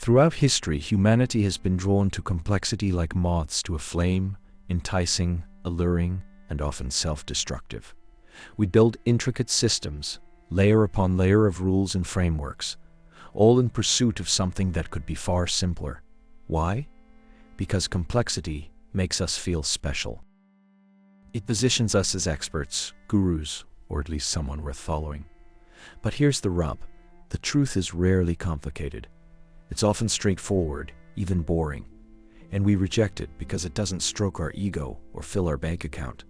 Throughout history, humanity has been drawn to complexity like moths to a flame, enticing, alluring, and often self-destructive. We build intricate systems, layer upon layer of rules and frameworks, all in pursuit of something that could be far simpler. Why? Because complexity makes us feel special. It positions us as experts, gurus, or at least someone worth following. But here's the rub. The truth is rarely complicated. It's often straightforward, even boring, and we reject it because it doesn't stroke our ego or fill our bank account.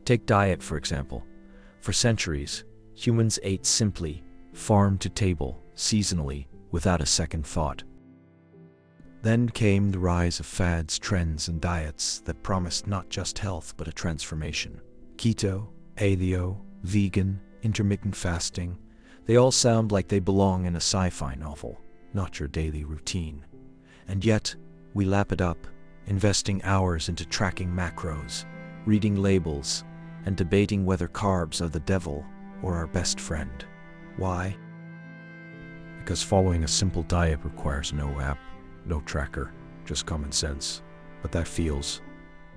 Take diet, for example. For centuries, humans ate simply, farm to table, seasonally, without a second thought. Then came the rise of fads, trends, and diets that promised not just health but a transformation. Keto, paleo, vegan, intermittent fasting, they all sound like they belong in a sci-fi novel, not your daily routine. And yet, we lap it up, investing hours into tracking macros, reading labels, and debating whether carbs are the devil or our best friend. Why? Because following a simple diet requires no app, no tracker, just common sense. But that feels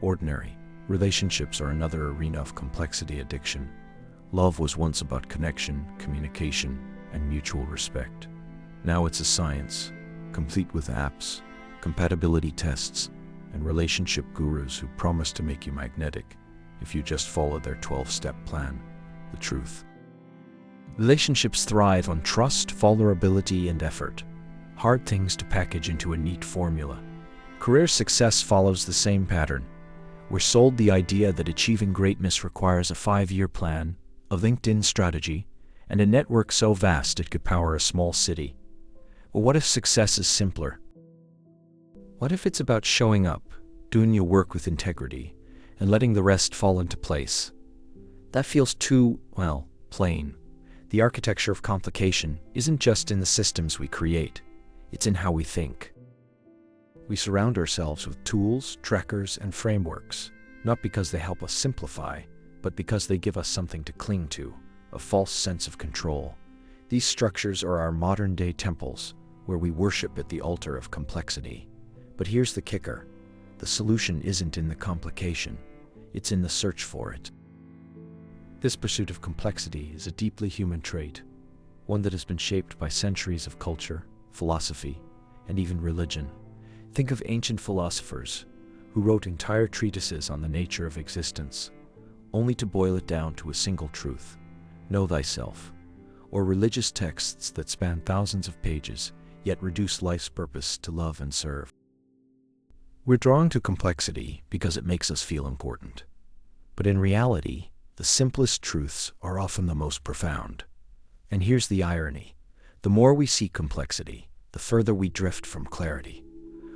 ordinary. Relationships are another arena of complexity addiction. Love was once about connection, communication, and mutual respect. Now it's a science, complete with apps, compatibility tests, and relationship gurus who promise to make you magnetic if you just follow their 12-step plan. The truth. Relationships thrive on trust, vulnerability, and effort. Hard things to package into a neat formula. Career success follows the same pattern. We're sold the idea that achieving greatness requires a 5-year plan, a LinkedIn strategy, and a network so vast it could power a small city. But what if success is simpler? What if it's about showing up, doing your work with integrity, and letting the rest fall into place? That feels too, plain. The architecture of complication isn't just in the systems we create, it's in how we think. We surround ourselves with tools, trackers, and frameworks, not because they help us simplify, but because they give us something to cling to, a false sense of control. These structures are our modern-day temples, where we worship at the altar of complexity. But here's the kicker. The solution isn't in the complication, it's in the search for it. This pursuit of complexity is a deeply human trait, one that has been shaped by centuries of culture, philosophy, and even religion. Think of ancient philosophers who wrote entire treatises on the nature of existence, only to boil it down to a single truth: know thyself. Or religious texts that span thousands of pages, yet reduce life's purpose to love and serve. We're drawn to complexity because it makes us feel important. But in reality, the simplest truths are often the most profound. And here's the irony. The more we seek complexity, the further we drift from clarity.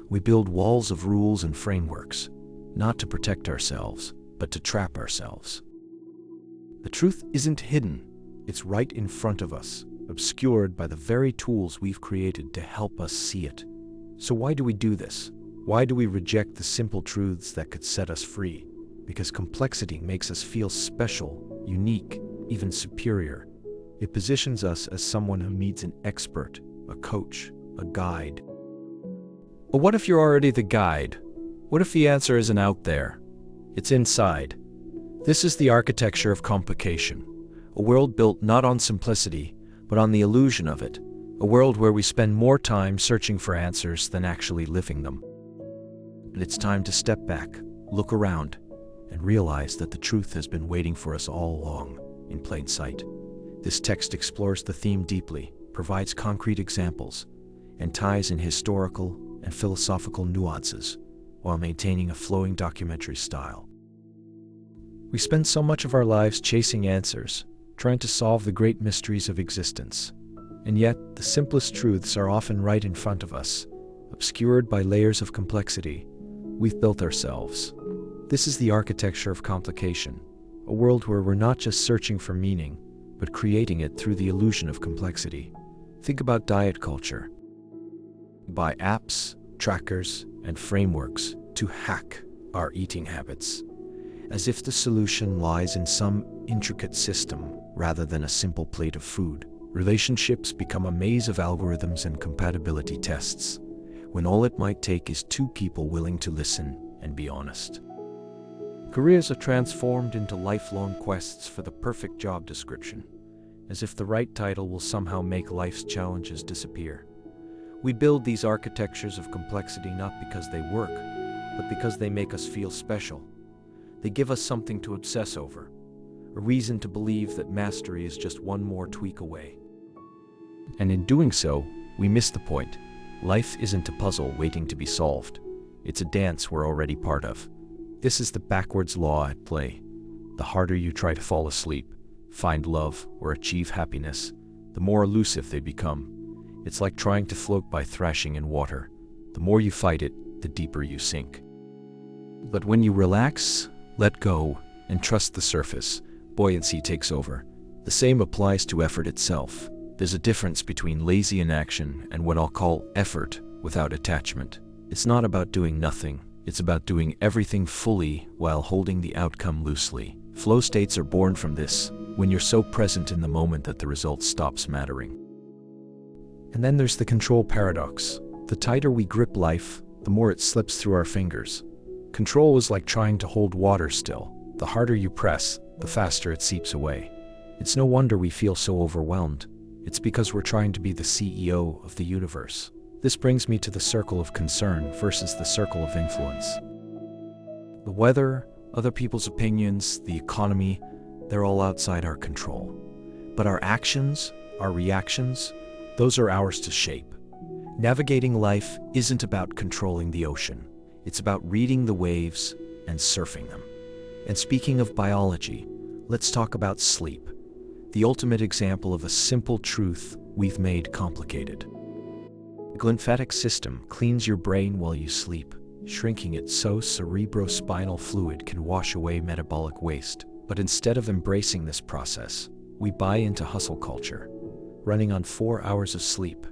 We build walls of rules and frameworks, not to protect ourselves, but to trap ourselves. The truth isn't hidden. It's right in front of us, obscured by the very tools we've created to help us see it. So why do we do this? Why do we reject the simple truths that could set us free? Because complexity makes us feel special, unique, even superior. It positions us as someone who needs an expert, a coach, a guide. But what if you're already the guide? What if the answer isn't out there? It's inside. This is the architecture of complication. A world built not on simplicity, but on the illusion of it. A world where we spend more time searching for answers than actually living them. And it's time to step back, look around, and realize that the truth has been waiting for us all along, in plain sight. This text explores the theme deeply, provides concrete examples, and ties in historical and philosophical nuances, while maintaining a flowing documentary style. We spend so much of our lives chasing answers, trying to solve the great mysteries of existence. And yet, the simplest truths are often right in front of us, obscured by layers of complexity we've built ourselves. This is the architecture of complication, a world where we're not just searching for meaning, but creating it through the illusion of complexity. Think about diet culture. Buy apps, trackers, and frameworks to hack our eating habits, as if the solution lies in some intricate system rather than a simple plate of food. Relationships become a maze of algorithms and compatibility tests, when all it might take is two people willing to listen and be honest. Careers are transformed into lifelong quests for the perfect job description, as if the right title will somehow make life's challenges disappear. We build these architectures of complexity not because they work, but because they make us feel special. They give us something to obsess over, a reason to believe that mastery is just one more tweak away. And in doing so, we miss the point. Life isn't a puzzle waiting to be solved. It's a dance we're already part of. This is the backwards law at play. The harder you try to fall asleep, find love, or achieve happiness, the more elusive they become. It's like trying to float by thrashing in water. The more you fight it, the deeper you sink. But when you relax, let go, and trust the surface, buoyancy takes over. The same applies to effort itself. There's a difference between lazy inaction and what I'll call effort without attachment. It's not about doing nothing. It's about doing everything fully while holding the outcome loosely. Flow states are born from this, when you're so present in the moment that the result stops mattering. And then there's the control paradox. The tighter we grip life, the more it slips through our fingers. Control is like trying to hold water still. The harder you press, the faster it seeps away. It's no wonder we feel so overwhelmed. It's because we're trying to be the CEO of the universe. This brings me to the circle of concern versus the circle of influence. The weather, other people's opinions, the economy, they're all outside our control. But our actions, our reactions, those are ours to shape. Navigating life isn't about controlling the ocean. It's about reading the waves and surfing them. And speaking of biology, let's talk about sleep. The ultimate example of a simple truth we've made complicated. The lymphatic system cleans your brain while you sleep, shrinking it so cerebrospinal fluid can wash away metabolic waste. But instead of embracing this process, we buy into hustle culture, running on 4 hours of sleep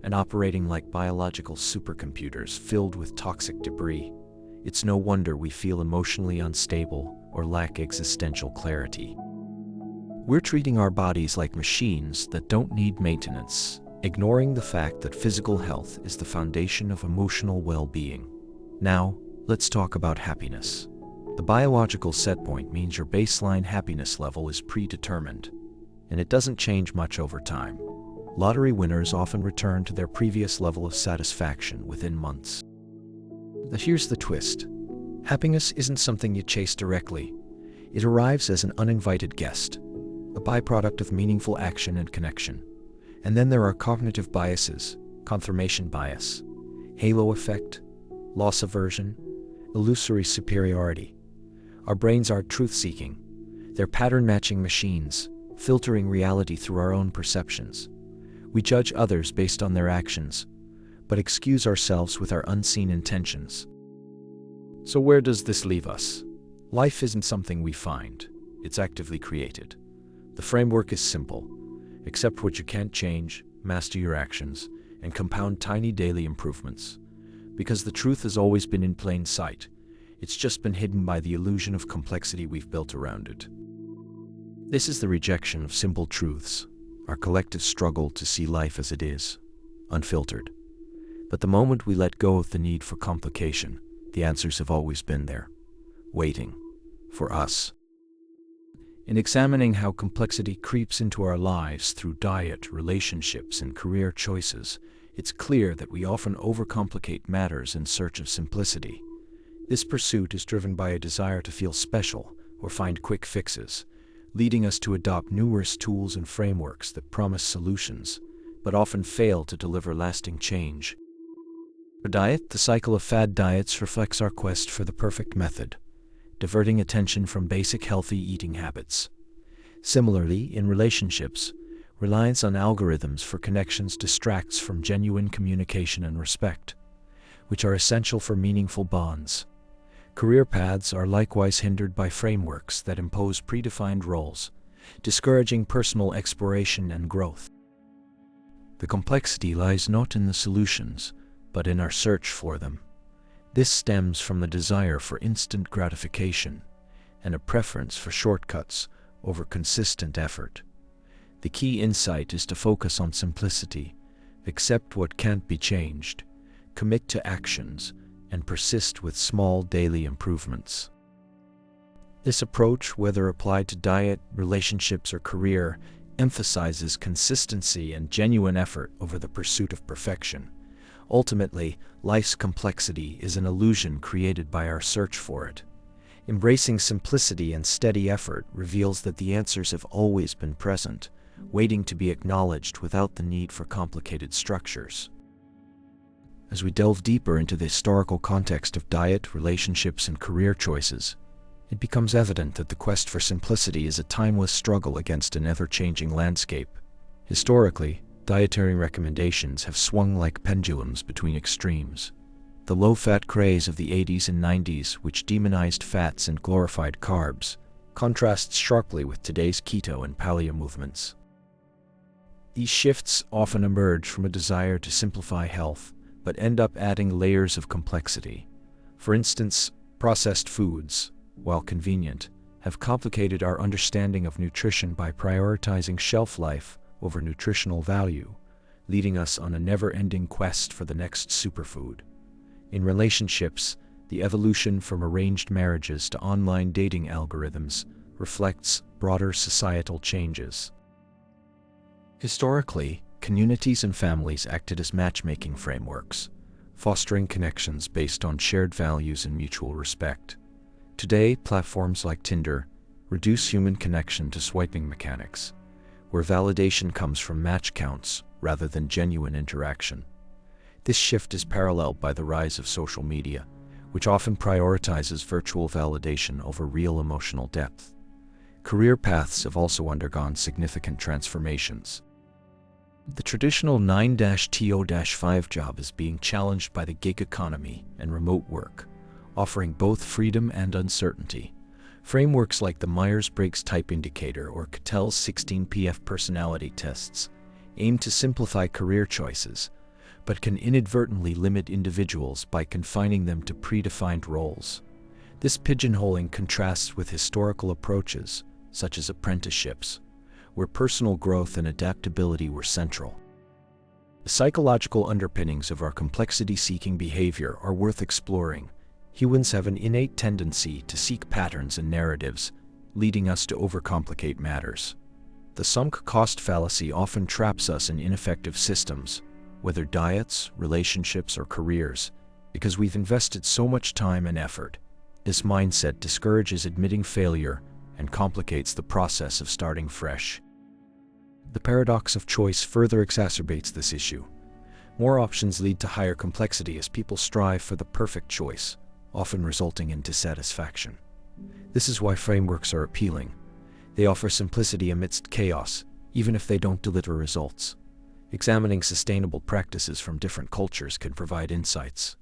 and operating like biological supercomputers filled with toxic debris. It's no wonder we feel emotionally unstable or lack existential clarity. We're treating our bodies like machines that don't need maintenance, ignoring the fact that physical health is the foundation of emotional well-being. Now, let's talk about happiness. The biological set point means your baseline happiness level is predetermined, and it doesn't change much over time. Lottery winners often return to their previous level of satisfaction within months. But here's the twist. Happiness isn't something you chase directly. It arrives as an uninvited guest, a byproduct of meaningful action and connection. And then there are cognitive biases, confirmation bias, halo effect, loss aversion, illusory superiority. Our brains are truth-seeking. They're pattern-matching machines, filtering reality through our own perceptions. We judge others based on their actions, but excuse ourselves with our unseen intentions. So where does this leave us? Life isn't something we find. It's actively created. The framework is simple. Accept what you can't change, master your actions, and compound tiny daily improvements. Because the truth has always been in plain sight. It's just been hidden by the illusion of complexity we've built around it. This is the rejection of simple truths, our collective struggle to see life as it is, unfiltered. But the moment we let go of the need for complication, the answers have always been there, waiting for us. In examining how complexity creeps into our lives through diet, relationships, and career choices, it's clear that we often overcomplicate matters in search of simplicity. This pursuit is driven by a desire to feel special or find quick fixes, leading us to adopt numerous tools and frameworks that promise solutions, but often fail to deliver lasting change. For diet, the cycle of fad diets reflects our quest for the perfect method, diverting attention from basic healthy eating habits. Similarly, in relationships, reliance on algorithms for connections distracts from genuine communication and respect, which are essential for meaningful bonds. Career paths are likewise hindered by frameworks that impose predefined roles, discouraging personal exploration and growth. The complexity lies not in the solutions, but in our search for them. This stems from the desire for instant gratification and a preference for shortcuts over consistent effort. The key insight is to focus on simplicity, accept what can't be changed, commit to actions, and persist with small daily improvements. This approach, whether applied to diet, relationships, or career, emphasizes consistency and genuine effort over the pursuit of perfection. Ultimately, life's complexity is an illusion created by our search for it. Embracing simplicity and steady effort reveals that the answers have always been present, waiting to be acknowledged without the need for complicated structures. As we delve deeper into the historical context of diet, relationships, and career choices, it becomes evident that the quest for simplicity is a timeless struggle against an ever-changing landscape. Historically, dietary recommendations have swung like pendulums between extremes. The low-fat craze of the 80s and 90s, which demonized fats and glorified carbs, contrasts sharply with today's keto and paleo movements. These shifts often emerge from a desire to simplify health, but end up adding layers of complexity. For instance, processed foods, while convenient, have complicated our understanding of nutrition by prioritizing shelf life over nutritional value, leading us on a never-ending quest for the next superfood. In relationships, the evolution from arranged marriages to online dating algorithms reflects broader societal changes. Historically, communities and families acted as matchmaking frameworks, fostering connections based on shared values and mutual respect. Today, platforms like Tinder reduce human connection to swiping mechanics, where validation comes from match counts rather than genuine interaction. This shift is paralleled by the rise of social media, which often prioritizes virtual validation over real emotional depth. Career paths have also undergone significant transformations. The traditional 9-to-5 job is being challenged by the gig economy and remote work, offering both freedom and uncertainty. Frameworks like the Myers-Briggs Type Indicator or Cattell's 16PF personality tests aim to simplify career choices, but can inadvertently limit individuals by confining them to predefined roles. This pigeonholing contrasts with historical approaches, such as apprenticeships, where personal growth and adaptability were central. The psychological underpinnings of our complexity-seeking behavior are worth exploring. Humans have an innate tendency to seek patterns and narratives, leading us to overcomplicate matters. The sunk cost fallacy often traps us in ineffective systems, whether diets, relationships, or careers, because we've invested so much time and effort. This mindset discourages admitting failure and complicates the process of starting fresh. The paradox of choice further exacerbates this issue. More options lead to higher complexity as people strive for the perfect choice, often resulting in dissatisfaction. This is why frameworks are appealing. They offer simplicity amidst chaos, even if they don't deliver results. Examining sustainable practices from different cultures can provide insights.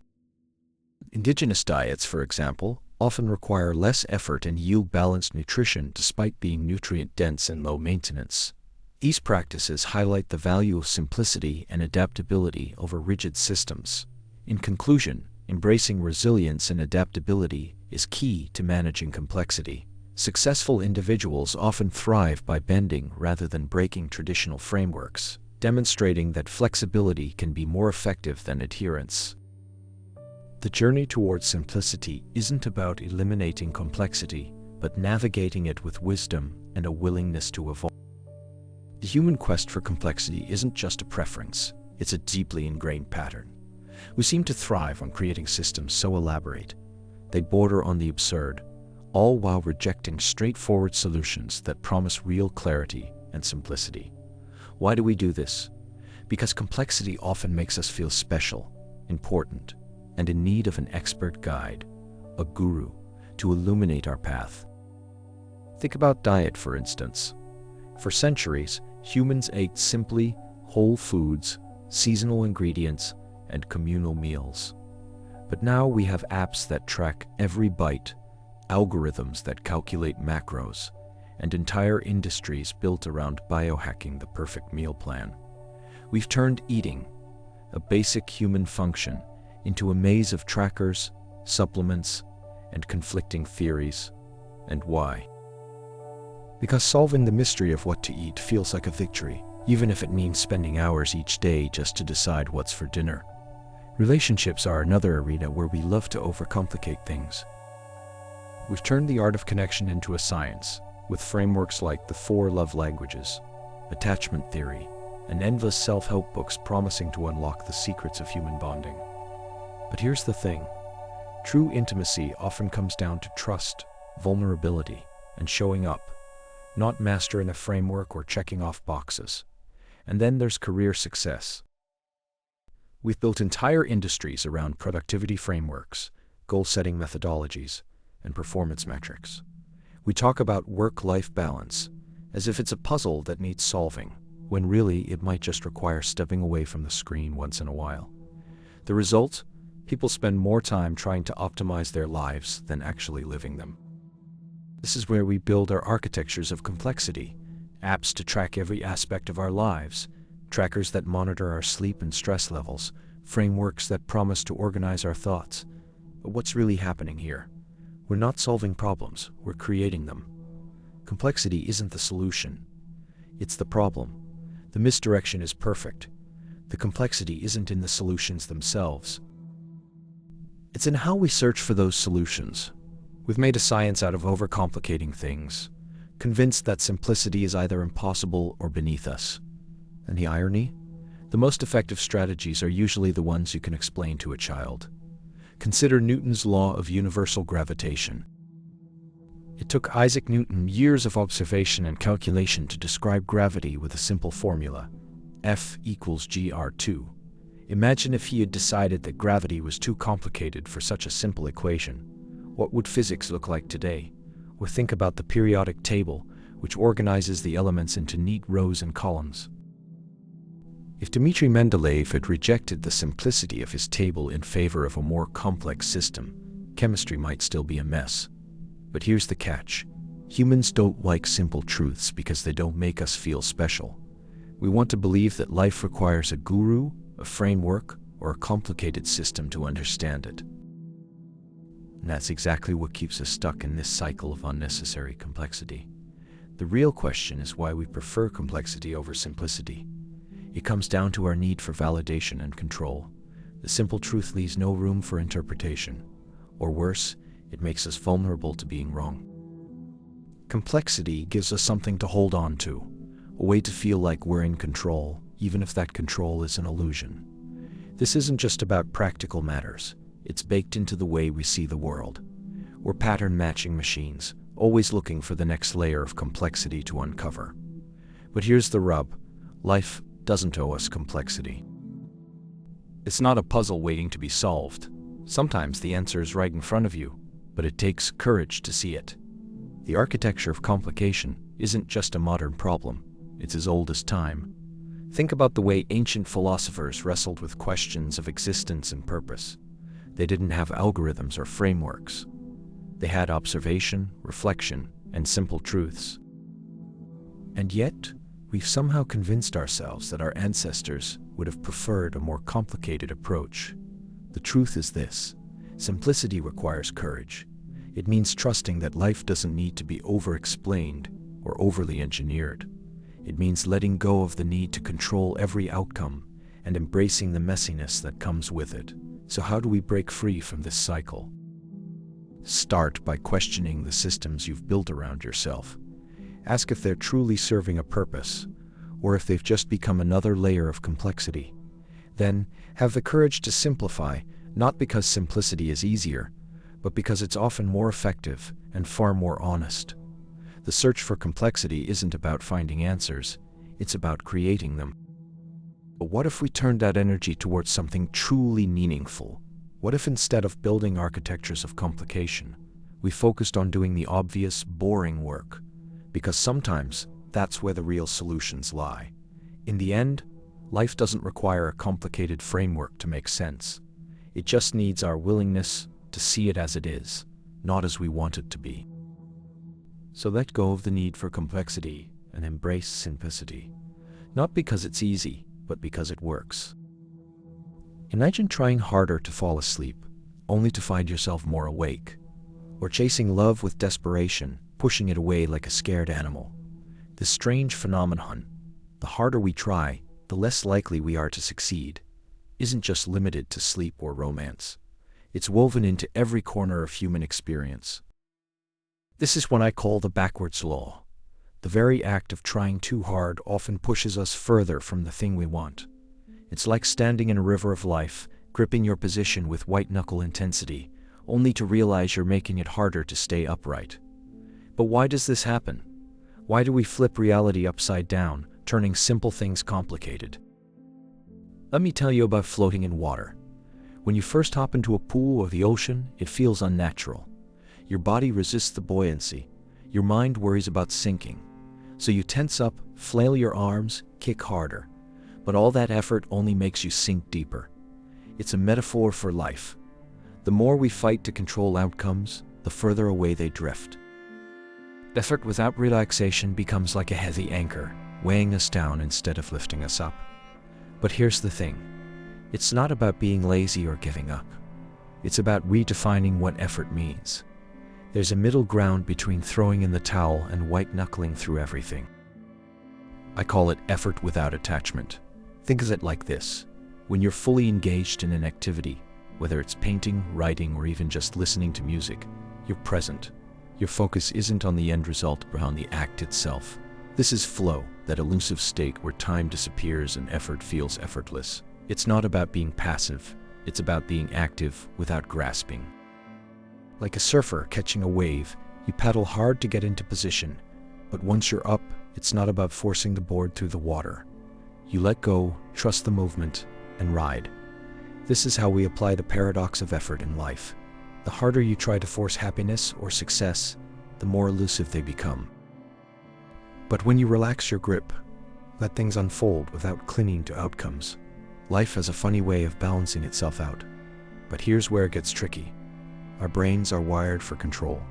Indigenous diets, for example, often require less effort and yield balanced nutrition despite being nutrient-dense and low maintenance. These practices highlight the value of simplicity and adaptability over rigid systems. In conclusion, embracing resilience and adaptability is key to managing complexity. Successful individuals often thrive by bending rather than breaking traditional frameworks, demonstrating that flexibility can be more effective than adherence. The journey towards simplicity isn't about eliminating complexity, but navigating it with wisdom and a willingness to evolve. The human quest for complexity isn't just a preference, it's a deeply ingrained pattern. We seem to thrive on creating systems so elaborate they border on the absurd, all while rejecting straightforward solutions that promise real clarity and simplicity. Why do we do this? Because complexity often makes us feel special, important, and in need of an expert guide, a guru, to illuminate our path. Think about diet, for instance. For centuries, humans ate simply whole foods, seasonal ingredients, and communal meals. But now we have apps that track every bite, algorithms that calculate macros, and entire industries built around biohacking the perfect meal plan. We've turned eating, a basic human function, into a maze of trackers, supplements, and conflicting theories. And why? Because solving the mystery of what to eat feels like a victory, even if it means spending hours each day just to decide what's for dinner. Relationships are another arena where we love to overcomplicate things. We've turned the art of connection into a science, with frameworks like the 4 love languages, attachment theory, and endless self-help books promising to unlock the secrets of human bonding. But here's the thing. True intimacy often comes down to trust, vulnerability, and showing up, not mastering a framework or checking off boxes. And then there's career success. We've built entire industries around productivity frameworks, goal-setting methodologies, and performance metrics. We talk about work-life balance as if it's a puzzle that needs solving, when really it might just require stepping away from the screen once in a while. The result? People spend more time trying to optimize their lives than actually living them. This is where we build our architectures of complexity, apps to track every aspect of our lives, trackers that monitor our sleep and stress levels, frameworks that promise to organize our thoughts. But what's really happening here? We're not solving problems, we're creating them. Complexity isn't the solution. It's the problem. The misdirection is perfect. The complexity isn't in the solutions themselves. It's in how we search for those solutions. We've made a science out of overcomplicating things, convinced that simplicity is either impossible or beneath us. And the irony? The most effective strategies are usually the ones you can explain to a child. Consider Newton's law of universal gravitation. It took Isaac Newton years of observation and calculation to describe gravity with a simple formula, F equals gr2. Imagine if he had decided that gravity was too complicated for such a simple equation. What would physics look like today? Or think about the periodic table, which organizes the elements into neat rows and columns. If Dmitri Mendeleev had rejected the simplicity of his table in favor of a more complex system, chemistry might still be a mess. But here's the catch. Humans don't like simple truths because they don't make us feel special. We want to believe that life requires a guru, a framework, or a complicated system to understand it. And that's exactly what keeps us stuck in this cycle of unnecessary complexity. The real question is why we prefer complexity over simplicity. It comes down to our need for validation and control. The simple truth leaves no room for interpretation. Or worse, it makes us vulnerable to being wrong. Complexity gives us something to hold on to, a way to feel like we're in control, even if that control is an illusion. This isn't just about practical matters. It's baked into the way we see the world. We're pattern-matching machines, always looking for the next layer of complexity to uncover. But here's the rub. Life doesn't owe us complexity. It's not a puzzle waiting to be solved. Sometimes the answer is right in front of you, but it takes courage to see it. The architecture of complication isn't just a modern problem. It's as old as time. Think about the way ancient philosophers wrestled with questions of existence and purpose. They didn't have algorithms or frameworks. They had observation, reflection, and simple truths. And yet, we've somehow convinced ourselves that our ancestors would have preferred a more complicated approach. The truth is this: simplicity requires courage. It means trusting that life doesn't need to be over-explained or overly engineered. It means letting go of the need to control every outcome and embracing the messiness that comes with it. So how do we break free from this cycle? Start by questioning the systems you've built around yourself. Ask if they're truly serving a purpose, or if they've just become another layer of complexity. Then, have the courage to simplify, not because simplicity is easier, but because it's often more effective and far more honest. The search for complexity isn't about finding answers, it's about creating them. But what if we turned that energy towards something truly meaningful? What if instead of building architectures of complication, we focused on doing the obvious, boring work? Because sometimes that's where the real solutions lie. In the end, life doesn't require a complicated framework to make sense. It just needs our willingness to see it as it is, not as we want it to be. So let go of the need for complexity and embrace simplicity. Not because it's easy, but because it works. Imagine trying harder to fall asleep, only to find yourself more awake. Or chasing love with desperation, pushing it away like a scared animal. This strange phenomenon: the harder we try, the less likely we are to succeed. isn't just limited to sleep or romance. It's woven into every corner of human experience. This is what I call the backwards law. The very act of trying too hard often pushes us further from the thing we want. It's like standing in a river of life, gripping your position with white-knuckle intensity, only to realize you're making it harder to stay upright. But why does this happen? Why do we flip reality upside down, turning simple things complicated? Let me tell you about floating in water. When you first hop into a pool or the ocean, it feels unnatural. Your body resists the buoyancy. Your mind worries about sinking. So you tense up, flail your arms, kick harder. But all that effort only makes you sink deeper. It's a metaphor for life. The more we fight to control outcomes, the further away they drift. Effort without relaxation becomes like a heavy anchor, weighing us down instead of lifting us up. But here's the thing. It's not about being lazy or giving up. It's about redefining what effort means. There's a middle ground between throwing in the towel and white-knuckling through everything. I call it effort without attachment. Think of it like this. When you're fully engaged in an activity, whether it's painting, writing, or even just listening to music, you're present. Your focus isn't on the end result but on the act itself. This is flow, that elusive state where time disappears and effort feels effortless. It's not about being passive, it's about being active without grasping. Like a surfer catching a wave, you paddle hard to get into position, but once you're up, it's not about forcing the board through the water. You let go, trust the movement, and ride. This is how we apply the paradox of effort in life. The harder you try to force happiness or success, the more elusive they become. But when you relax your grip, let things unfold without clinging to outcomes, life has a funny way of balancing itself out. But here's where it gets tricky. Our brains are wired for control.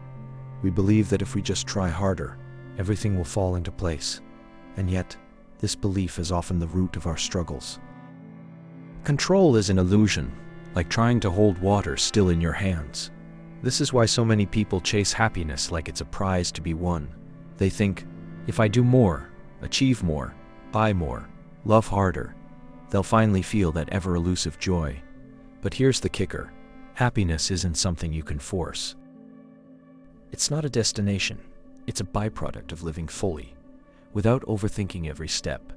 We believe that if we just try harder, everything will fall into place. And yet, this belief is often the root of our struggles. Control is an illusion, like trying to hold water still in your hands. This is why so many people chase happiness like it's a prize to be won. They think, if I do more, achieve more, buy more, love harder, they'll finally feel that ever-elusive joy. But here's the kicker. Happiness isn't something you can force. It's not a destination. It's a byproduct of living fully, without overthinking every step.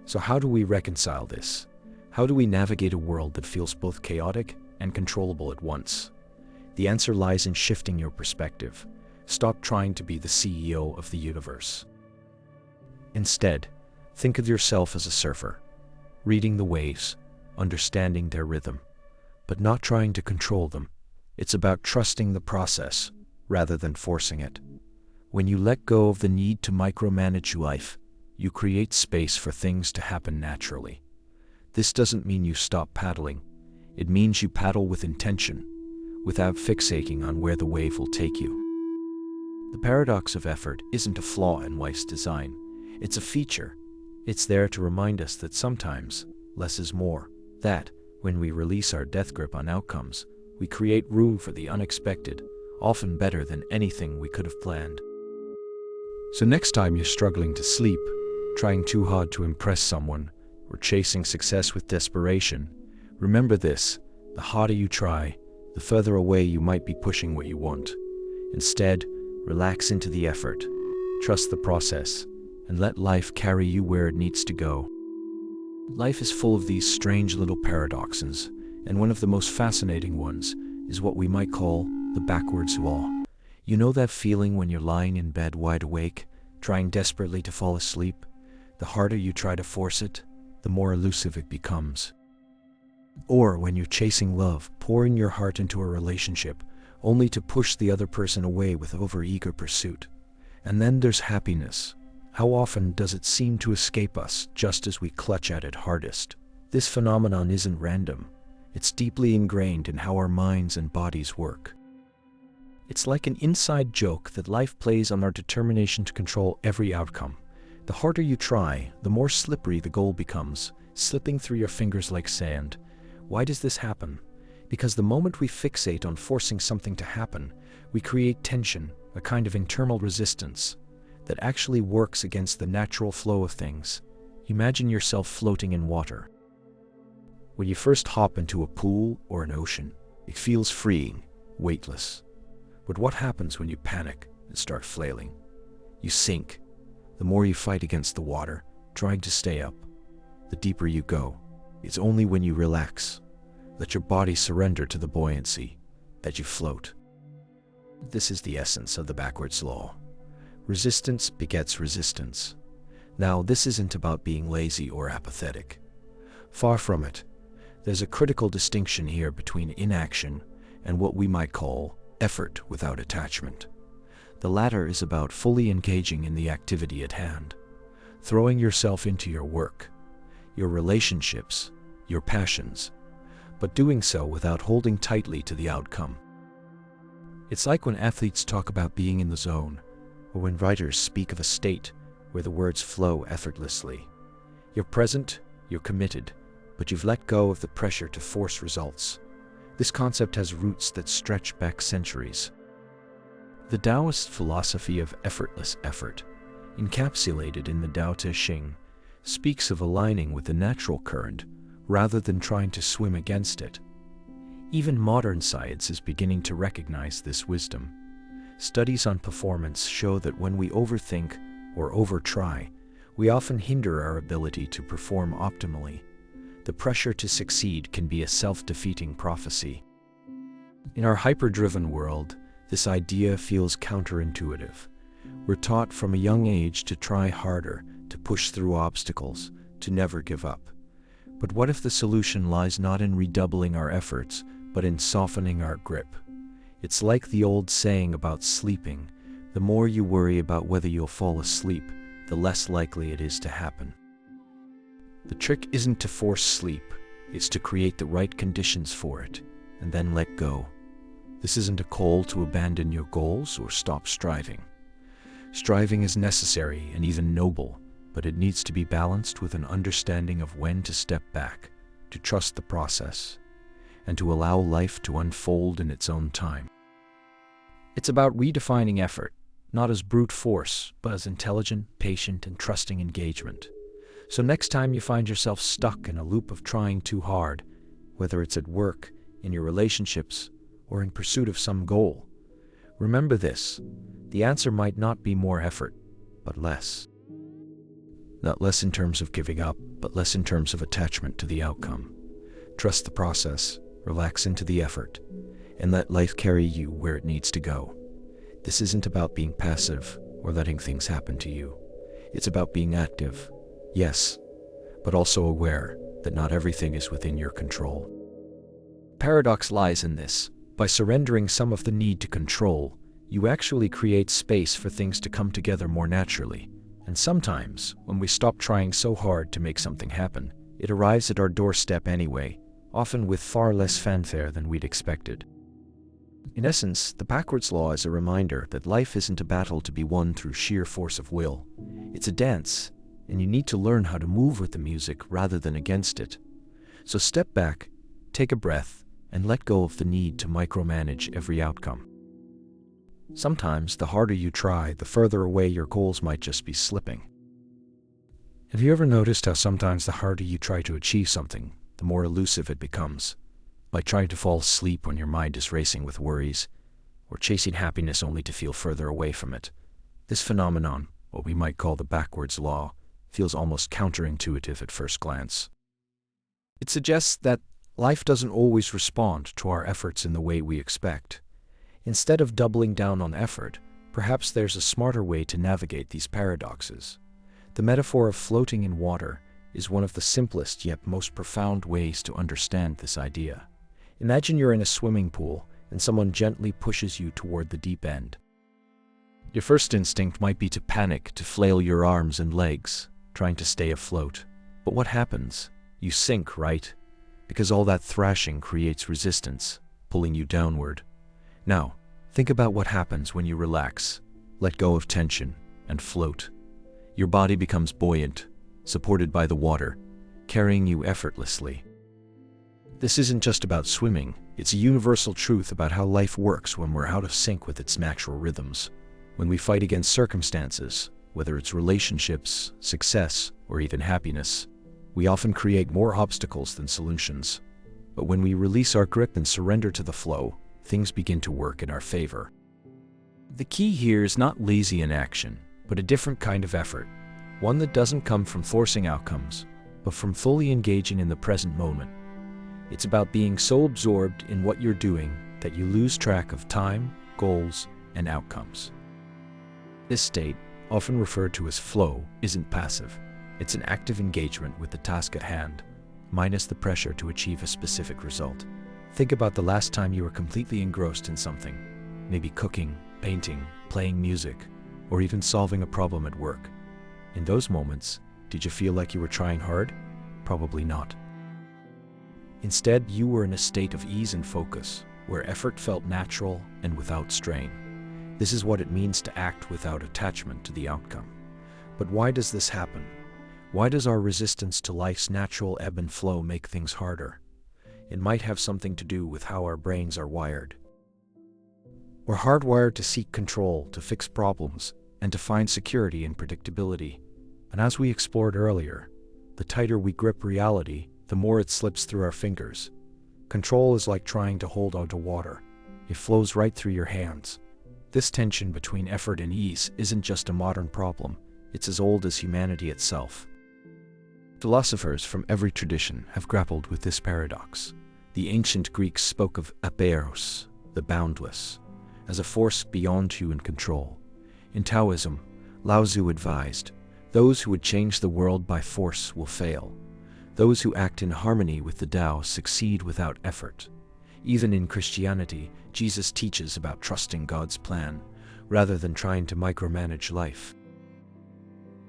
So how do we reconcile this? How do we navigate a world that feels both chaotic and controllable at once? The answer lies in shifting your perspective. Stop trying to be the CEO of the universe. Instead, think of yourself as a surfer, reading the waves, understanding their rhythm, but not trying to control them. It's about trusting the process rather than forcing it. When you let go of the need to micromanage life, you create space for things to happen naturally. This doesn't mean you stop paddling. It means you paddle with intention, without fixating on where the wave will take you. The paradox of effort isn't a flaw in life's design. It's a feature. It's there to remind us that sometimes less is more. That, when we release our death grip on outcomes, we create room for the unexpected, often better than anything we could have planned. So next time you're struggling to sleep, trying too hard to impress someone, or chasing success with desperation, remember this: the harder you try, the further away you might be pushing what you want. Instead, relax into the effort, trust the process, and let life carry you where it needs to go. Life is full of these strange little paradoxes, and one of the most fascinating ones is what we might call the backwards law. You know that feeling when you're lying in bed wide awake, trying desperately to fall asleep? The harder you try to force it, the more elusive it becomes. Or when you're chasing love, pouring your heart into a relationship, only to push the other person away with overeager pursuit. And then there's happiness. How often does it seem to escape us just as we clutch at it hardest? This phenomenon isn't random. It's deeply ingrained in how our minds and bodies work. It's like an inside joke that life plays on our determination to control every outcome. The harder you try, the more slippery the goal becomes, slipping through your fingers like sand. Why does this happen? Because the moment we fixate on forcing something to happen, we create tension, a kind of internal resistance that actually works against the natural flow of things. Imagine yourself floating in water. When you first hop into a pool or an ocean, it feels freeing, weightless. But what happens when you panic and start flailing? You sink. The more you fight against the water, trying to stay up, the deeper you go. It's only when you relax, let your body surrender to the buoyancy, that you float. This is the essence of the backwards law. Resistance begets resistance. Now, this isn't about being lazy or apathetic. Far from it. There's a critical distinction here between inaction and what we might call effort without attachment. The latter is about fully engaging in the activity at hand, throwing yourself into your work, your relationships, your passions, but doing so without holding tightly to the outcome. It's like when athletes talk about being in the zone, or when writers speak of a state where the words flow effortlessly. You're present, you're committed, but you've let go of the pressure to force results. This concept has roots that stretch back centuries. The Taoist philosophy of effortless effort, encapsulated in the Tao Te Ching, speaks of aligning with the natural current rather than trying to swim against it. Even modern science is beginning to recognize this wisdom. Studies on performance show that when we overthink or overtry, we often hinder our ability to perform optimally. The pressure to succeed can be a self-defeating prophecy. In our hyper-driven world, this idea feels counterintuitive. We're taught from a young age to try harder, to push through obstacles, to never give up. But what if the solution lies not in redoubling our efforts, but in softening our grip? It's like the old saying about sleeping: the more you worry about whether you'll fall asleep, the less likely it is to happen. The trick isn't to force sleep, it's to create the right conditions for it, and then let go. This isn't a call to abandon your goals or stop striving. Striving is necessary and even noble, but it needs to be balanced with an understanding of when to step back, to trust the process, and to allow life to unfold in its own time. It's about redefining effort, not as brute force, but as intelligent, patient, and trusting engagement. So next time you find yourself stuck in a loop of trying too hard, whether it's at work, in your relationships, or in pursuit of some goal, remember this: the answer might not be more effort, but less. Not less in terms of giving up, but less in terms of attachment to the outcome. Trust the process, relax into the effort, and let life carry you where it needs to go. This isn't about being passive or letting things happen to you. It's about being active, yes, but also aware that not everything is within your control. Paradox lies in this. By surrendering some of the need to control, you actually create space for things to come together more naturally. And sometimes, when we stop trying so hard to make something happen, it arrives at our doorstep anyway, often with far less fanfare than we'd expected. In essence, the backwards law is a reminder that life isn't a battle to be won through sheer force of will. It's a dance, and you need to learn how to move with the music rather than against it. So step back, take a breath, and let go of the need to micromanage every outcome. Sometimes, the harder you try, the further away your goals might just be slipping. Have you ever noticed how sometimes the harder you try to achieve something, the more elusive it becomes? Like trying to fall asleep when your mind is racing with worries, or chasing happiness only to feel further away from it. This phenomenon, what we might call the backwards law, feels almost counterintuitive at first glance. It suggests that life doesn't always respond to our efforts in the way we expect. Instead of doubling down on effort, perhaps there's a smarter way to navigate these paradoxes. The metaphor of floating in water is one of the simplest yet most profound ways to understand this idea. Imagine you're in a swimming pool and someone gently pushes you toward the deep end. Your first instinct might be to panic, to flail your arms and legs, trying to stay afloat. But what happens? You sink, right? Because all that thrashing creates resistance, pulling you downward. Now, think about what happens when you relax, let go of tension, and float. Your body becomes buoyant, supported by the water, carrying you effortlessly. This isn't just about swimming, it's a universal truth about how life works when we're out of sync with its natural rhythms. When we fight against circumstances, whether it's relationships, success, or even happiness, We often create more obstacles than solutions. But when we release our grip and surrender to the flow, things begin to work in our favor. The key here is not lazy inaction, but a different kind of effort. One that doesn't come from forcing outcomes, but from fully engaging in the present moment. It's about being so absorbed in what you're doing that you lose track of time, goals, and outcomes. This state, often referred to as flow, isn't passive. It's an active engagement with the task at hand, minus the pressure to achieve a specific result. Think about the last time you were completely engrossed in something, maybe cooking, painting, playing music, or even solving a problem at work. In those moments, did you feel like you were trying hard? Probably not. Instead, you were in a state of ease and focus, where effort felt natural and without strain. This is what it means to act without attachment to the outcome. But why does this happen? Why does our resistance to life's natural ebb and flow make things harder? It might have something to do with how our brains are wired. We're hardwired to seek control, to fix problems, and to find security in predictability. And as we explored earlier, the tighter we grip reality, the more it slips through our fingers. Control is like trying to hold onto water. It flows right through your hands. This tension between effort and ease isn't just a modern problem. It's as old as humanity itself. Philosophers from every tradition have grappled with this paradox. The ancient Greeks spoke of apeiros, the boundless, as a force beyond you in control. In Taoism, Lao Tzu advised, "Those who would change the world by force will fail. Those who act in harmony with the Tao succeed without effort." Even in Christianity, Jesus teaches about trusting God's plan, rather than trying to micromanage life.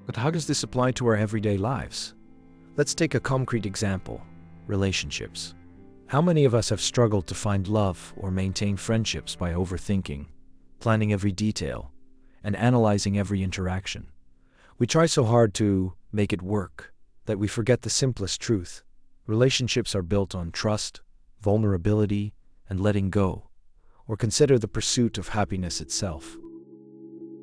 But how does this apply to our everyday lives? Let's take a concrete example: relationships. How many of us have struggled to find love or maintain friendships by overthinking, planning every detail, and analyzing every interaction? We try so hard to make it work that we forget the simplest truth. Relationships are built on trust, vulnerability, and letting go, or consider the pursuit of happiness itself.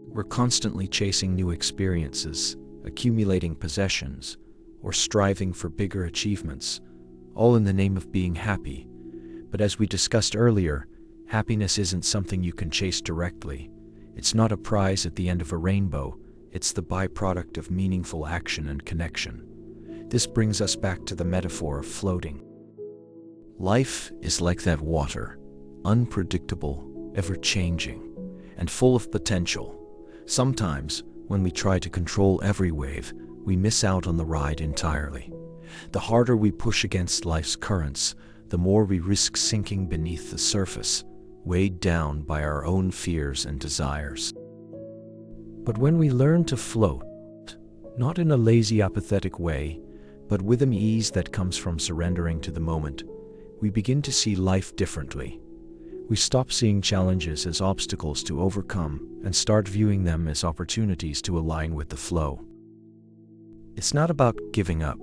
We're constantly chasing new experiences, accumulating possessions, or striving for bigger achievements, all in the name of being happy. But as we discussed earlier, happiness isn't something you can chase directly. It's not a prize at the end of a rainbow. It's the byproduct of meaningful action and connection. This brings us back to the metaphor of floating. Life is like that water, unpredictable, ever-changing, and full of potential. Sometimes, when we try to control every wave, we miss out on the ride entirely. The harder we push against life's currents, the more we risk sinking beneath the surface, weighed down by our own fears and desires. But when we learn to float, not in a lazy, apathetic way, but with an ease that comes from surrendering to the moment, we begin to see life differently. We stop seeing challenges as obstacles to overcome and start viewing them as opportunities to align with the flow. It's not about giving up.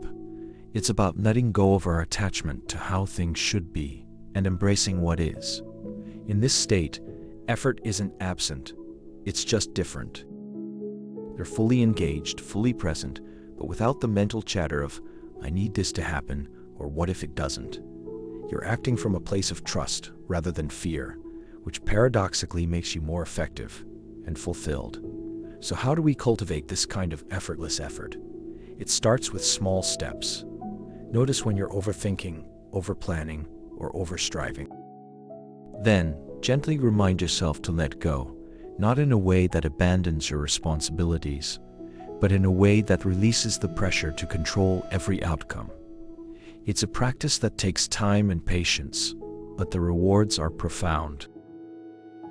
It's about letting go of our attachment to how things should be and embracing what is. In this state, effort isn't absent. It's just different. They're fully engaged, fully present, but without the mental chatter of, "I need this to happen," or "what if it doesn't?" You're acting from a place of trust rather than fear, which paradoxically makes you more effective and fulfilled. So how do we cultivate this kind of effortless effort? It starts with small steps. Notice when you're overthinking, overplanning, or overstriving. Then, gently remind yourself to let go, not in a way that abandons your responsibilities, but in a way that releases the pressure to control every outcome. It's a practice that takes time and patience, but the rewards are profound.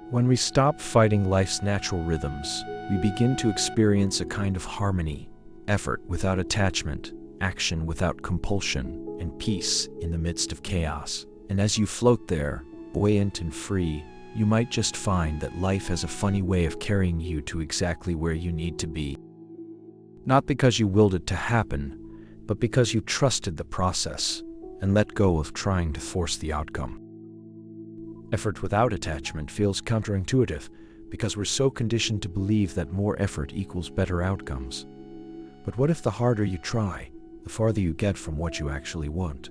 When we stop fighting life's natural rhythms, we begin to experience a kind of harmony, effort without attachment, action without compulsion, and peace in the midst of chaos. And as you float there, buoyant and free, you might just find that life has a funny way of carrying you to exactly where you need to be. Not because you willed it to happen, but because you trusted the process and let go of trying to force the outcome. Effort without attachment feels counterintuitive because we're so conditioned to believe that more effort equals better outcomes. But what if the harder you try, the farther you get from what you actually want.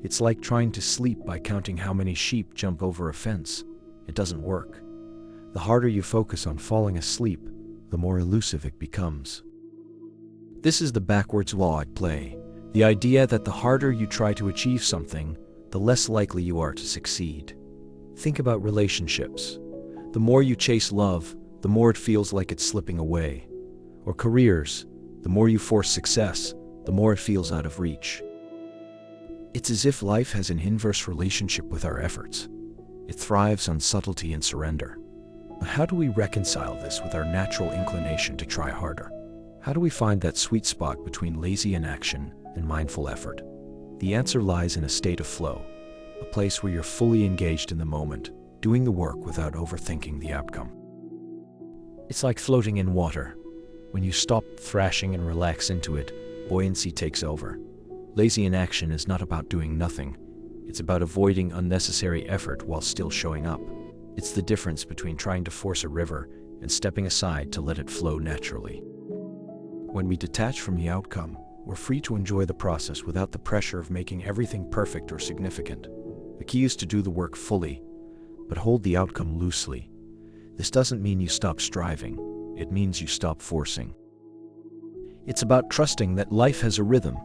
It's like trying to sleep by counting how many sheep jump over a fence. It doesn't work. The harder you focus on falling asleep, the more elusive it becomes. This is the backwards law at play. The idea that the harder you try to achieve something, the less likely you are to succeed. Think about relationships. The more you chase love, the more it feels like it's slipping away. Or careers. The more you force success, the more it feels out of reach. It's as if life has an inverse relationship with our efforts. It thrives on subtlety and surrender. But how do we reconcile this with our natural inclination to try harder? How do we find that sweet spot between lazy inaction and mindful effort? The answer lies in a state of flow, a place where you're fully engaged in the moment, doing the work without overthinking the outcome. It's like floating in water. When you stop thrashing and relax into it, buoyancy takes over. Lazy inaction is not about doing nothing. It's about avoiding unnecessary effort while still showing up. It's the difference between trying to force a river and stepping aside to let it flow naturally. When we detach from the outcome, we're free to enjoy the process without the pressure of making everything perfect or significant. The key is to do the work fully, but hold the outcome loosely. This doesn't mean you stop striving. It means you stop forcing. It's about trusting that life has a rhythm,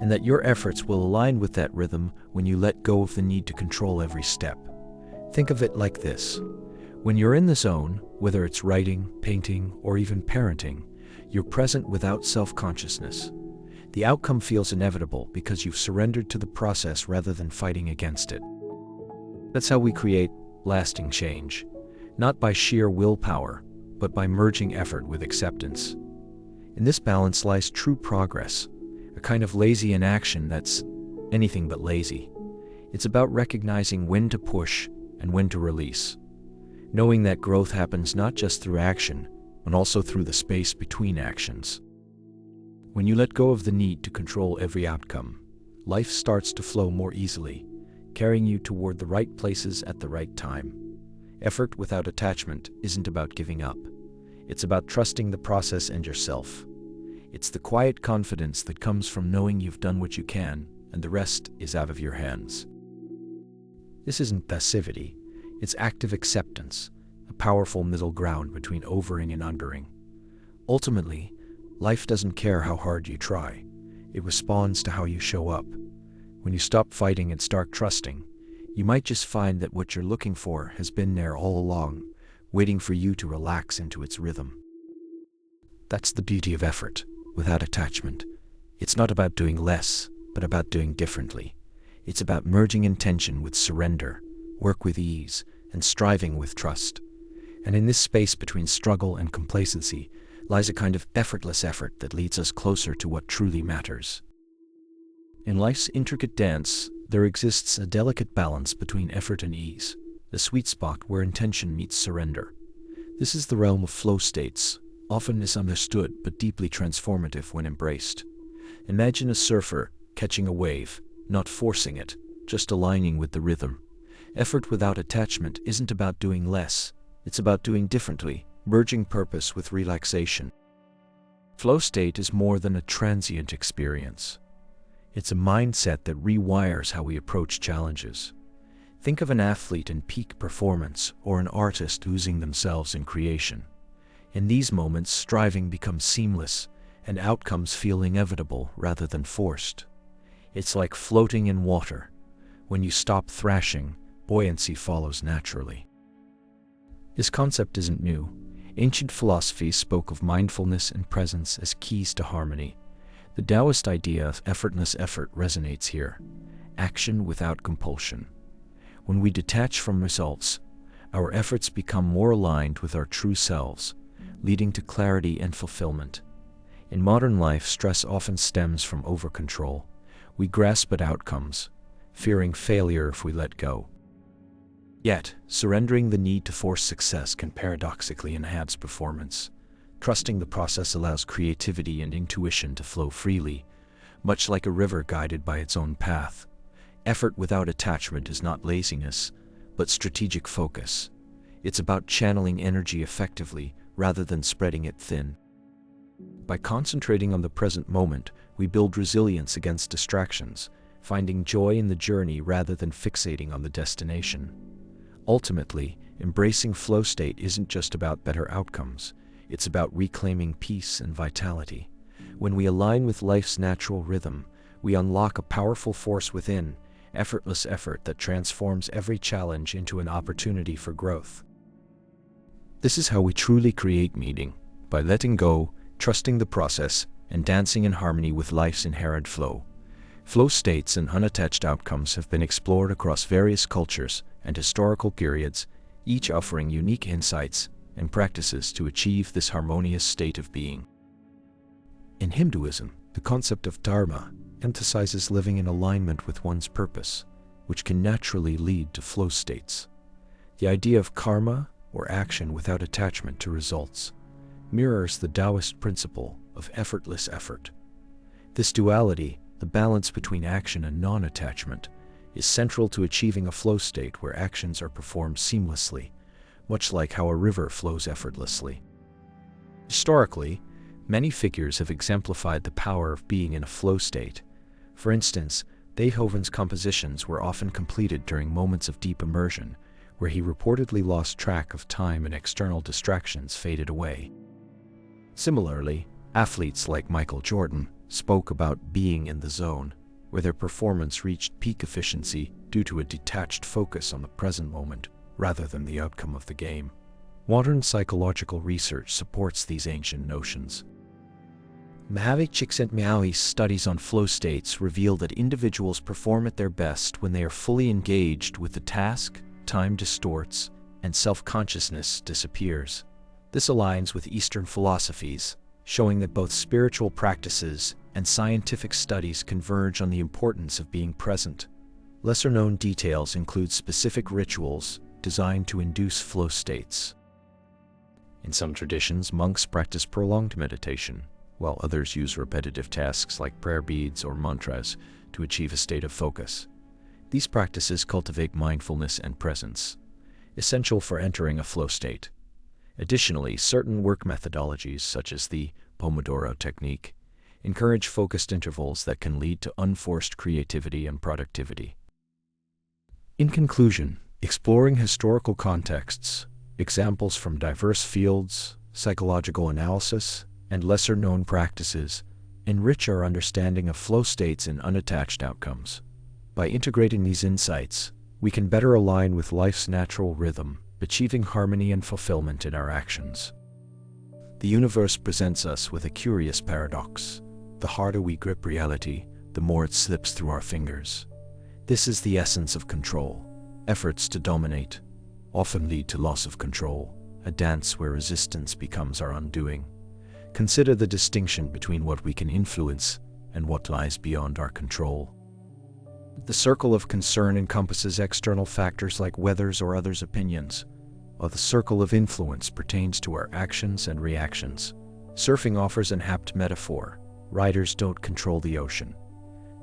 and that your efforts will align with that rhythm when you let go of the need to control every step. Think of it like this. When you're in the zone, whether it's writing, painting, or even parenting, you're present without self-consciousness. The outcome feels inevitable because you've surrendered to the process rather than fighting against it. That's how we create lasting change, not by sheer willpower, but by merging effort with acceptance. In this balance lies true progress, a kind of lazy inaction that's anything but lazy. It's about recognizing when to push and when to release, knowing that growth happens not just through action, but also through the space between actions. When you let go of the need to control every outcome, life starts to flow more easily, carrying you toward the right places at the right time. Effort without attachment isn't about giving up. It's about trusting the process and yourself. It's the quiet confidence that comes from knowing you've done what you can, and the rest is out of your hands. This isn't passivity, it's active acceptance, a powerful middle ground between overing and undering. Ultimately, life doesn't care how hard you try. It responds to how you show up. When you stop fighting and start trusting, you might just find that what you're looking for has been there all along, waiting for you to relax into its rhythm. That's the beauty of effort, without attachment. It's not about doing less, but about doing differently. It's about merging intention with surrender, work with ease, and striving with trust. And in this space between struggle and complacency lies a kind of effortless effort that leads us closer to what truly matters. In life's intricate dance, there exists a delicate balance between effort and ease, the sweet spot where intention meets surrender. This is the realm of flow states, often misunderstood but deeply transformative when embraced. Imagine a surfer catching a wave, not forcing it, just aligning with the rhythm. Effort without attachment isn't about doing less, it's about doing differently, merging purpose with relaxation. Flow state is more than a transient experience. It's a mindset that rewires how we approach challenges. Think of an athlete in peak performance or an artist losing themselves in creation. In these moments, striving becomes seamless, and outcomes feel inevitable rather than forced. It's like floating in water. When you stop thrashing, buoyancy follows naturally. This concept isn't new. Ancient philosophy spoke of mindfulness and presence as keys to harmony. The Taoist idea of effortless effort resonates here. Action without compulsion. When we detach from results, our efforts become more aligned with our true selves, leading to clarity and fulfillment. In modern life, stress often stems from over-control. We grasp at outcomes, fearing failure if we let go. Yet, surrendering the need to force success can paradoxically enhance performance. Trusting the process allows creativity and intuition to flow freely, much like a river guided by its own path. Effort without attachment is not laziness, but strategic focus. It's about channeling energy effectively rather than spreading it thin. By concentrating on the present moment, we build resilience against distractions, finding joy in the journey rather than fixating on the destination. Ultimately, embracing flow state isn't just about better outcomes, it's about reclaiming peace and vitality. When we align with life's natural rhythm, we unlock a powerful force within, effortless effort that transforms every challenge into an opportunity for growth. This is how we truly create meaning, by letting go, trusting the process, and dancing in harmony with life's inherent flow. Flow states and unattached outcomes have been explored across various cultures and historical periods, each offering unique insights and practices to achieve this harmonious state of being. In Hinduism, the concept of dharma emphasizes living in alignment with one's purpose, which can naturally lead to flow states. The idea of karma, or action without attachment to results, mirrors the Taoist principle of effortless effort. This duality, the balance between action and non-attachment, is central to achieving a flow state where actions are performed seamlessly, much like how a river flows effortlessly. Historically, many figures have exemplified the power of being in a flow state. For instance, Beethoven's compositions were often completed during moments of deep immersion, where he reportedly lost track of time and external distractions faded away. Similarly, athletes like Michael Jordan spoke about being in the zone, where their performance reached peak efficiency due to a detached focus on the present moment rather than the outcome of the game. Modern psychological research supports these ancient notions. Mahavik Csikszentmihalyi's studies on flow states reveal that individuals perform at their best when they are fully engaged with the task, time distorts, and self-consciousness disappears. This aligns with Eastern philosophies, showing that both spiritual practices and scientific studies converge on the importance of being present. Lesser-known details include specific rituals designed to induce flow states. In some traditions, monks practice prolonged meditation, while others use repetitive tasks like prayer beads or mantras to achieve a state of focus. These practices cultivate mindfulness and presence, essential for entering a flow state. Additionally, certain work methodologies, such as the Pomodoro technique, encourage focused intervals that can lead to unforced creativity and productivity. In conclusion, exploring historical contexts, examples from diverse fields, psychological analysis, and lesser-known practices enrich our understanding of flow states and unattached outcomes. By integrating these insights, we can better align with life's natural rhythm, achieving harmony and fulfillment in our actions. The universe presents us with a curious paradox. The harder we grip reality, the more it slips through our fingers. This is the essence of control. Efforts to dominate often lead to loss of control, a dance where resistance becomes our undoing. Consider the distinction between what we can influence and what lies beyond our control. The circle of concern encompasses external factors like weather's or others' opinions, while the circle of influence pertains to our actions and reactions. Surfing offers an apt metaphor. Riders don't control the ocean.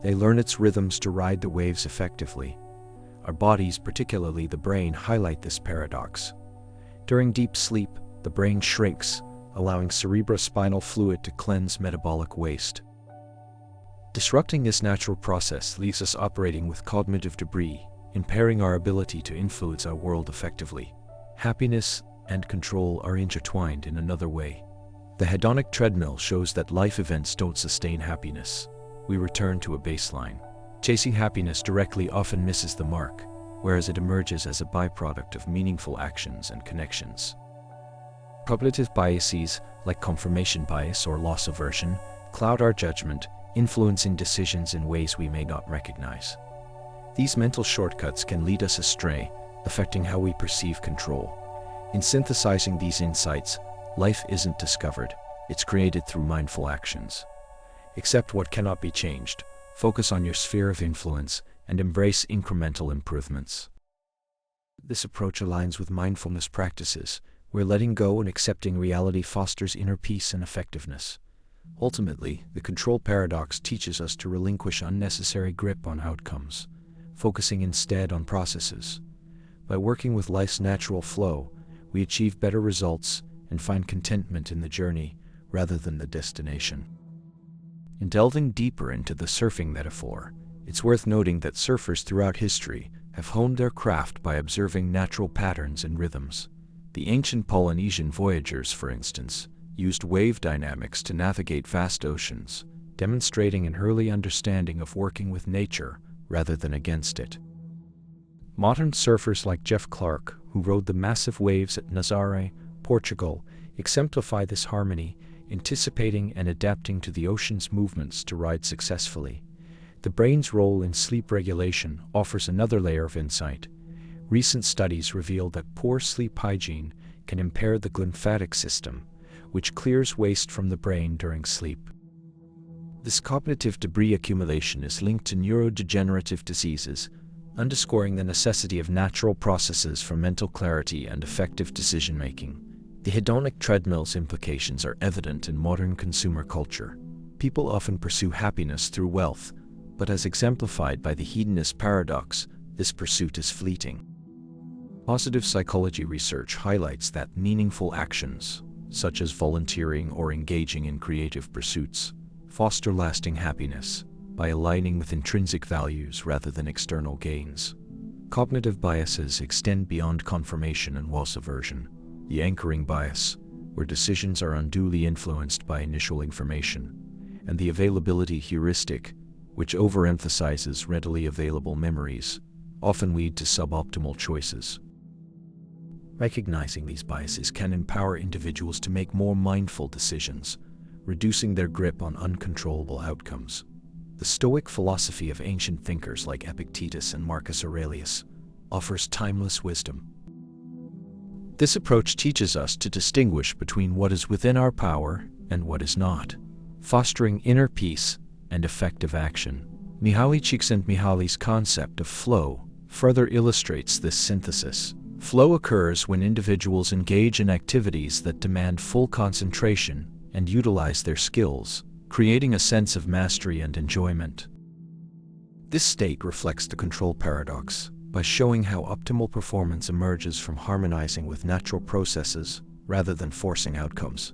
They learn its rhythms to ride the waves effectively. Our bodies, particularly the brain, highlight this paradox. During deep sleep, the brain shrinks, allowing cerebrospinal fluid to cleanse metabolic waste. Disrupting this natural process leaves us operating with cognitive debris, impairing our ability to influence our world effectively. Happiness and control are intertwined in another way. The hedonic treadmill shows that life events don't sustain happiness. We return to a baseline. Chasing happiness directly often misses the mark, whereas it emerges as a byproduct of meaningful actions and connections. Cognitive biases, like confirmation bias or loss aversion, cloud our judgment, influencing decisions in ways we may not recognize. These mental shortcuts can lead us astray, affecting how we perceive control. In synthesizing these insights, life isn't discovered, it's created through mindful actions. Accept what cannot be changed, focus on your sphere of influence, and embrace incremental improvements. This approach aligns with mindfulness practices, where letting go and accepting reality fosters inner peace and effectiveness. Ultimately, the control paradox teaches us to relinquish unnecessary grip on outcomes, focusing instead on processes. By working with life's natural flow, we achieve better results and find contentment in the journey rather than the destination. In delving deeper into the surfing metaphor, it's worth noting that surfers throughout history have honed their craft by observing natural patterns and rhythms. The ancient Polynesian voyagers, for instance, used wave dynamics to navigate vast oceans, demonstrating an early understanding of working with nature rather than against it. Modern surfers like Jeff Clark, who rode the massive waves at Nazaré, Portugal, exemplify this harmony, anticipating and adapting to the ocean's movements to ride successfully. The brain's role in sleep regulation offers another layer of insight. Recent studies reveal that poor sleep hygiene can impair the glymphatic system, which clears waste from the brain during sleep. This cognitive debris accumulation is linked to neurodegenerative diseases, underscoring the necessity of natural processes for mental clarity and effective decision-making. The hedonic treadmill's implications are evident in modern consumer culture. People often pursue happiness through wealth, but as exemplified by the hedonist paradox, this pursuit is fleeting. Positive psychology research highlights that meaningful actions, such as volunteering or engaging in creative pursuits, foster lasting happiness by aligning with intrinsic values rather than external gains. Cognitive biases extend beyond confirmation and loss aversion. The anchoring bias, where decisions are unduly influenced by initial information, and the availability heuristic, which overemphasizes readily available memories, often lead to suboptimal choices. Recognizing these biases can empower individuals to make more mindful decisions, reducing their grip on uncontrollable outcomes. The Stoic philosophy of ancient thinkers like Epictetus and Marcus Aurelius offers timeless wisdom. This approach teaches us to distinguish between what is within our power and what is not, fostering inner peace and effective action. Mihaly Csikszentmihalyi's concept of flow further illustrates this synthesis. Flow occurs when individuals engage in activities that demand full concentration and utilize their skills, creating a sense of mastery and enjoyment. This state reflects the control paradox by showing how optimal performance emerges from harmonizing with natural processes rather than forcing outcomes.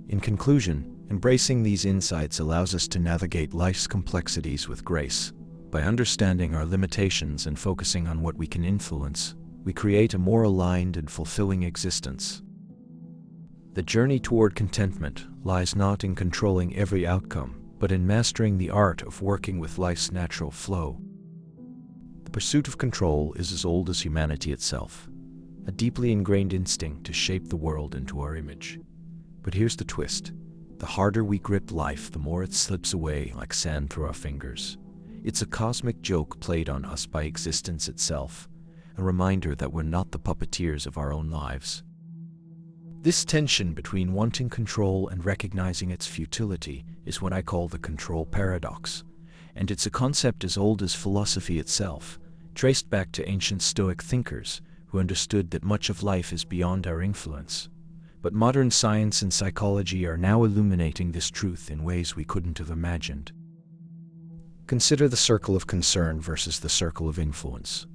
In conclusion, embracing these insights allows us to navigate life's complexities with grace. By understanding our limitations and focusing on what we can influence, we create a more aligned and fulfilling existence. The journey toward contentment lies not in controlling every outcome, but in mastering the art of working with life's natural flow. The pursuit of control is as old as humanity itself, a deeply ingrained instinct to shape the world into our image. But here's the twist. The harder we grip life, the more it slips away like sand through our fingers. It's a cosmic joke played on us by existence itself, a reminder that we're not the puppeteers of our own lives. This tension between wanting control and recognizing its futility is what I call the control paradox, and it's a concept as old as philosophy itself, traced back to ancient Stoic thinkers who understood that much of life is beyond our influence. But modern science and psychology are now illuminating this truth in ways we couldn't have imagined. Consider the circle of concern versus the circle of influence,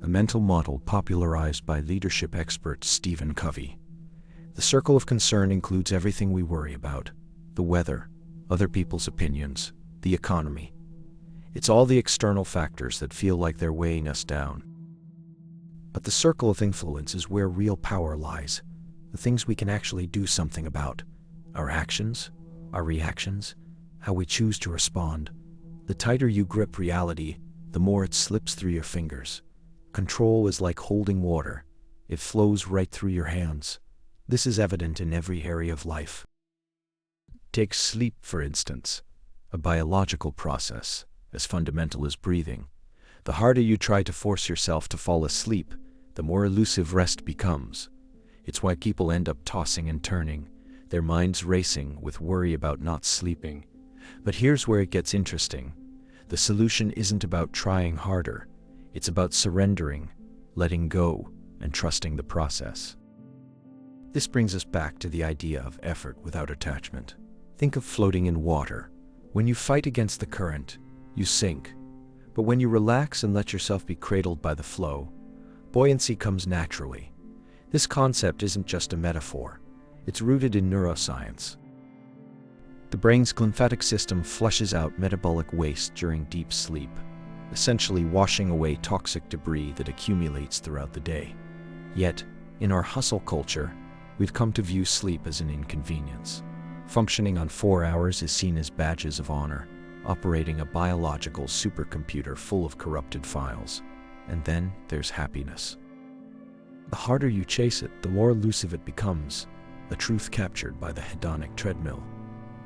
a mental model popularized by leadership expert Stephen Covey. The circle of concern includes everything we worry about: the weather, other people's opinions, the economy. It's all the external factors that feel like they're weighing us down. But the circle of influence is where real power lies, the things we can actually do something about: our actions, our reactions, how we choose to respond. The tighter you grip reality, the more it slips through your fingers. Control is like holding water. It flows right through your hands. This is evident in every area of life. Take sleep, for instance, a biological process as fundamental as breathing. The harder you try to force yourself to fall asleep, the more elusive rest becomes. It's why people end up tossing and turning, their minds racing with worry about not sleeping. But here's where it gets interesting. The solution isn't about trying harder. It's about surrendering, letting go, and trusting the process. This brings us back to the idea of effort without attachment. Think of floating in water. When you fight against the current, you sink. But when you relax and let yourself be cradled by the flow, buoyancy comes naturally. This concept isn't just a metaphor. It's rooted in neuroscience. The brain's lymphatic system flushes out metabolic waste during deep sleep, essentially washing away toxic debris that accumulates throughout the day. Yet, in our hustle culture, we've come to view sleep as an inconvenience. Functioning on 4 hours is seen as badges of honor, operating a biological supercomputer full of corrupted files. And then there's happiness. The harder you chase it, the more elusive it becomes, a truth captured by the hedonic treadmill.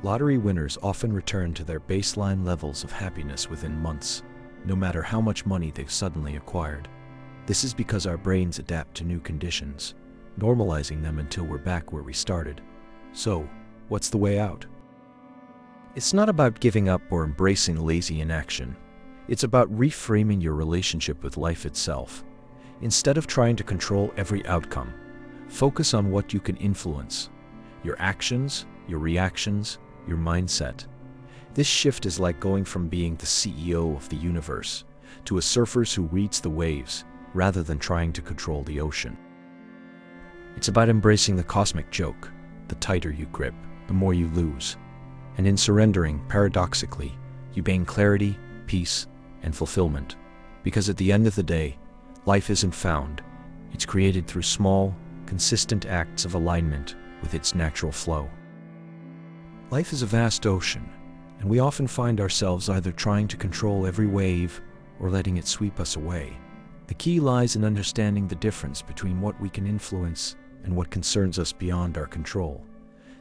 Lottery winners often return to their baseline levels of happiness within months, no matter how much money they've suddenly acquired. This is because our brains adapt to new conditions, normalizing them until we're back where we started. So, what's the way out? It's not about giving up or embracing lazy inaction. It's about reframing your relationship with life itself. Instead of trying to control every outcome, focus on what you can influence: your actions, your reactions, your mindset. This shift is like going from being the CEO of the universe to a surfer who reads the waves rather than trying to control the ocean. It's about embracing the cosmic joke. The tighter you grip, the more you lose. And in surrendering, paradoxically, you gain clarity, peace, and fulfillment. Because at the end of the day, life isn't found. It's created through small, consistent acts of alignment with its natural flow. Life is a vast ocean, and we often find ourselves either trying to control every wave or letting it sweep us away. The key lies in understanding the difference between what we can influence and what concerns us beyond our control.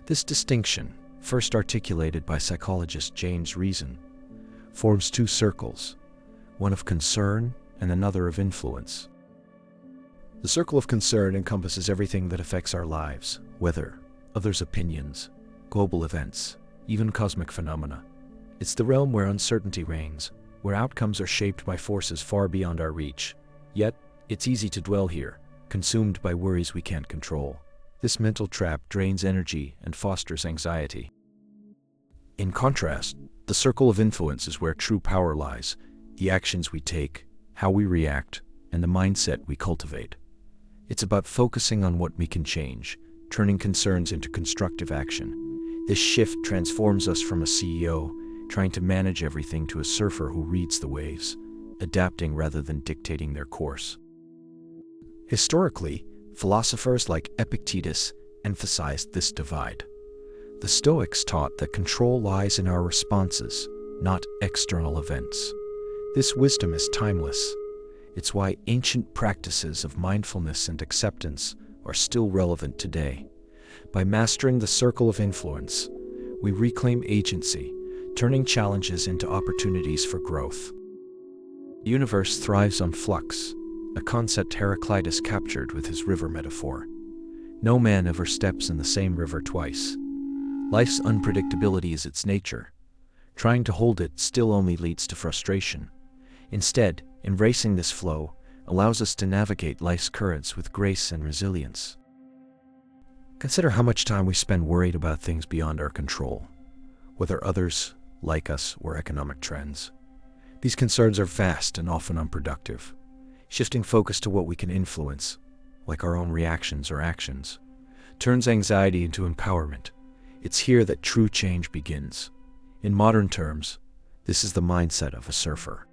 This distinction, first articulated by psychologist James Reason, forms two circles, one of concern and another of influence. The circle of concern encompasses everything that affects our lives: weather, others' opinions, global events, even cosmic phenomena. It's the realm where uncertainty reigns, where outcomes are shaped by forces far beyond our reach. Yet, it's easy to dwell here, consumed by worries we can't control. This mental trap drains energy and fosters anxiety. In contrast, the circle of influence is where true power lies: the actions we take, how we react, and the mindset we cultivate. It's about focusing on what we can change, turning concerns into constructive action. This shift transforms us from a CEO trying to manage everything to a surfer who reads the waves, adapting rather than dictating their course. Historically, philosophers like Epictetus emphasized this divide. The Stoics taught that control lies in our responses, not external events. This wisdom is timeless. It's why ancient practices of mindfulness and acceptance are still relevant today. By mastering the circle of influence, we reclaim agency, turning challenges into opportunities for growth. The universe thrives on flux, a concept Heraclitus captured with his river metaphor. No man ever steps in the same river twice. Life's unpredictability is its nature. Trying to hold it still only leads to frustration. Instead, embracing this flow allows us to navigate life's currents with grace and resilience. Consider how much time we spend worried about things beyond our control, whether others like us or economic trends. These concerns are vast and often unproductive. Shifting focus to what we can influence, like our own reactions or actions, turns anxiety into empowerment. It's here that true change begins. In modern terms, this is the mindset of a surfer.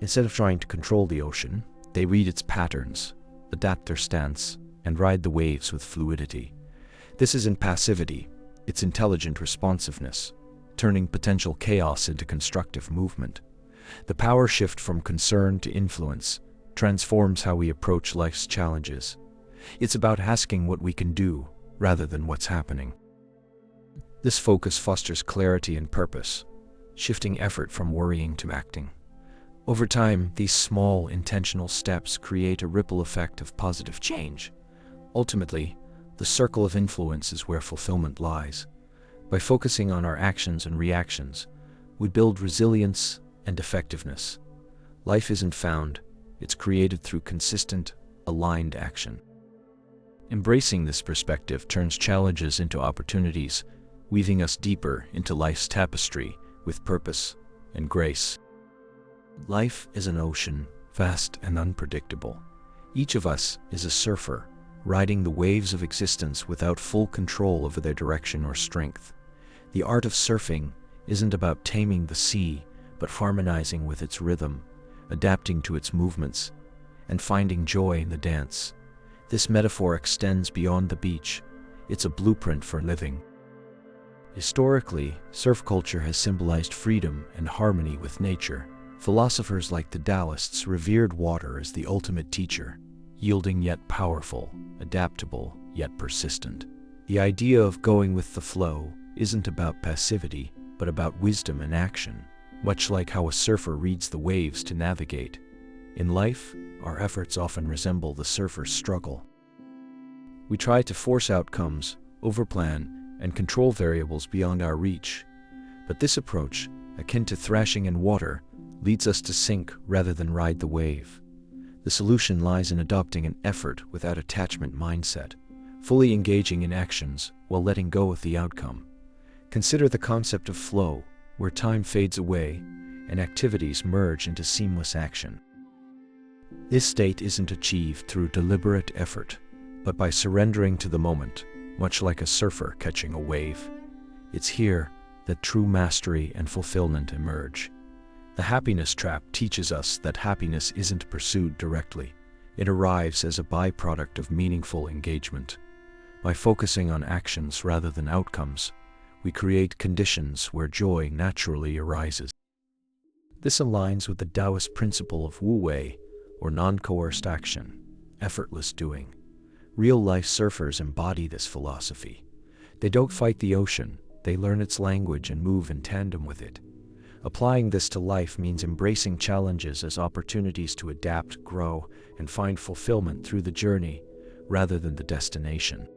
Instead of trying to control the ocean, they read its patterns, adapt their stance, and ride the waves with fluidity. This isn't passivity, it's intelligent responsiveness, turning potential chaos into constructive movement. The power shift from concern to influence transforms how we approach life's challenges. It's about asking what we can do rather than what's happening. This focus fosters clarity and purpose, shifting effort from worrying to acting. Over time, these small, intentional steps create a ripple effect of positive change. Ultimately, the circle of influence is where fulfillment lies. By focusing on our actions and reactions, we build resilience and effectiveness. Life isn't found, it's created through consistent, aligned action. Embracing this perspective turns challenges into opportunities, weaving us deeper into life's tapestry with purpose and grace. Life is an ocean, vast and unpredictable. Each of us is a surfer, riding the waves of existence without full control over their direction or strength. The art of surfing isn't about taming the sea, but harmonizing with its rhythm, adapting to its movements, and finding joy in the dance. This metaphor extends beyond the beach. It's a blueprint for living. Historically, surf culture has symbolized freedom and harmony with nature. Philosophers like the Taoists revered water as the ultimate teacher, yielding yet powerful, adaptable yet persistent. The idea of going with the flow isn't about passivity, but about wisdom and action, much like how a surfer reads the waves to navigate. In life, our efforts often resemble the surfer's struggle. We try to force outcomes, overplan, and control variables beyond our reach. But this approach, akin to thrashing in water, leads us to sink rather than ride the wave. The solution lies in adopting an effort without attachment mindset, fully engaging in actions while letting go of the outcome. Consider the concept of flow, where time fades away and activities merge into seamless action. This state isn't achieved through deliberate effort, but by surrendering to the moment, much like a surfer catching a wave. It's here that true mastery and fulfillment emerge. The happiness trap teaches us that happiness isn't pursued directly. It arrives as a byproduct of meaningful engagement. By focusing on actions rather than outcomes, we create conditions where joy naturally arises. This aligns with the Taoist principle of Wu Wei, or non-coerced action, effortless doing. Real-life surfers embody this philosophy. They don't fight the ocean, they learn its language and move in tandem with it. Applying this to life means embracing challenges as opportunities to adapt, grow, and find fulfillment through the journey, rather than the destination.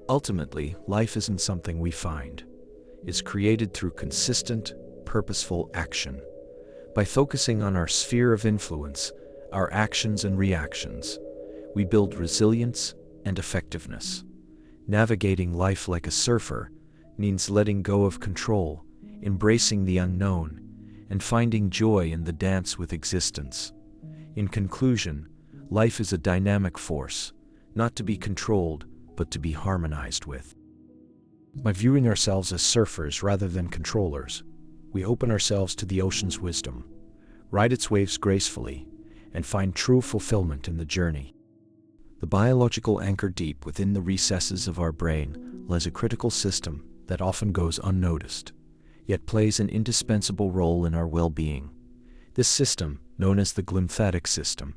Ultimately, life isn't something we find. It's created through consistent, purposeful action. By focusing on our sphere of influence, our actions and reactions, we build resilience and effectiveness. Navigating life like a surfer means letting go of control, embracing the unknown, and finding joy in the dance with existence. In conclusion, life is a dynamic force, not to be controlled, but to be harmonized with. By viewing ourselves as surfers rather than controllers, we open ourselves to the ocean's wisdom, ride its waves gracefully, and find true fulfillment in the journey. The biological anchor deep within the recesses of our brain lies a critical system that often goes unnoticed, yet plays an indispensable role in our well-being. This system, known as the glymphatic system,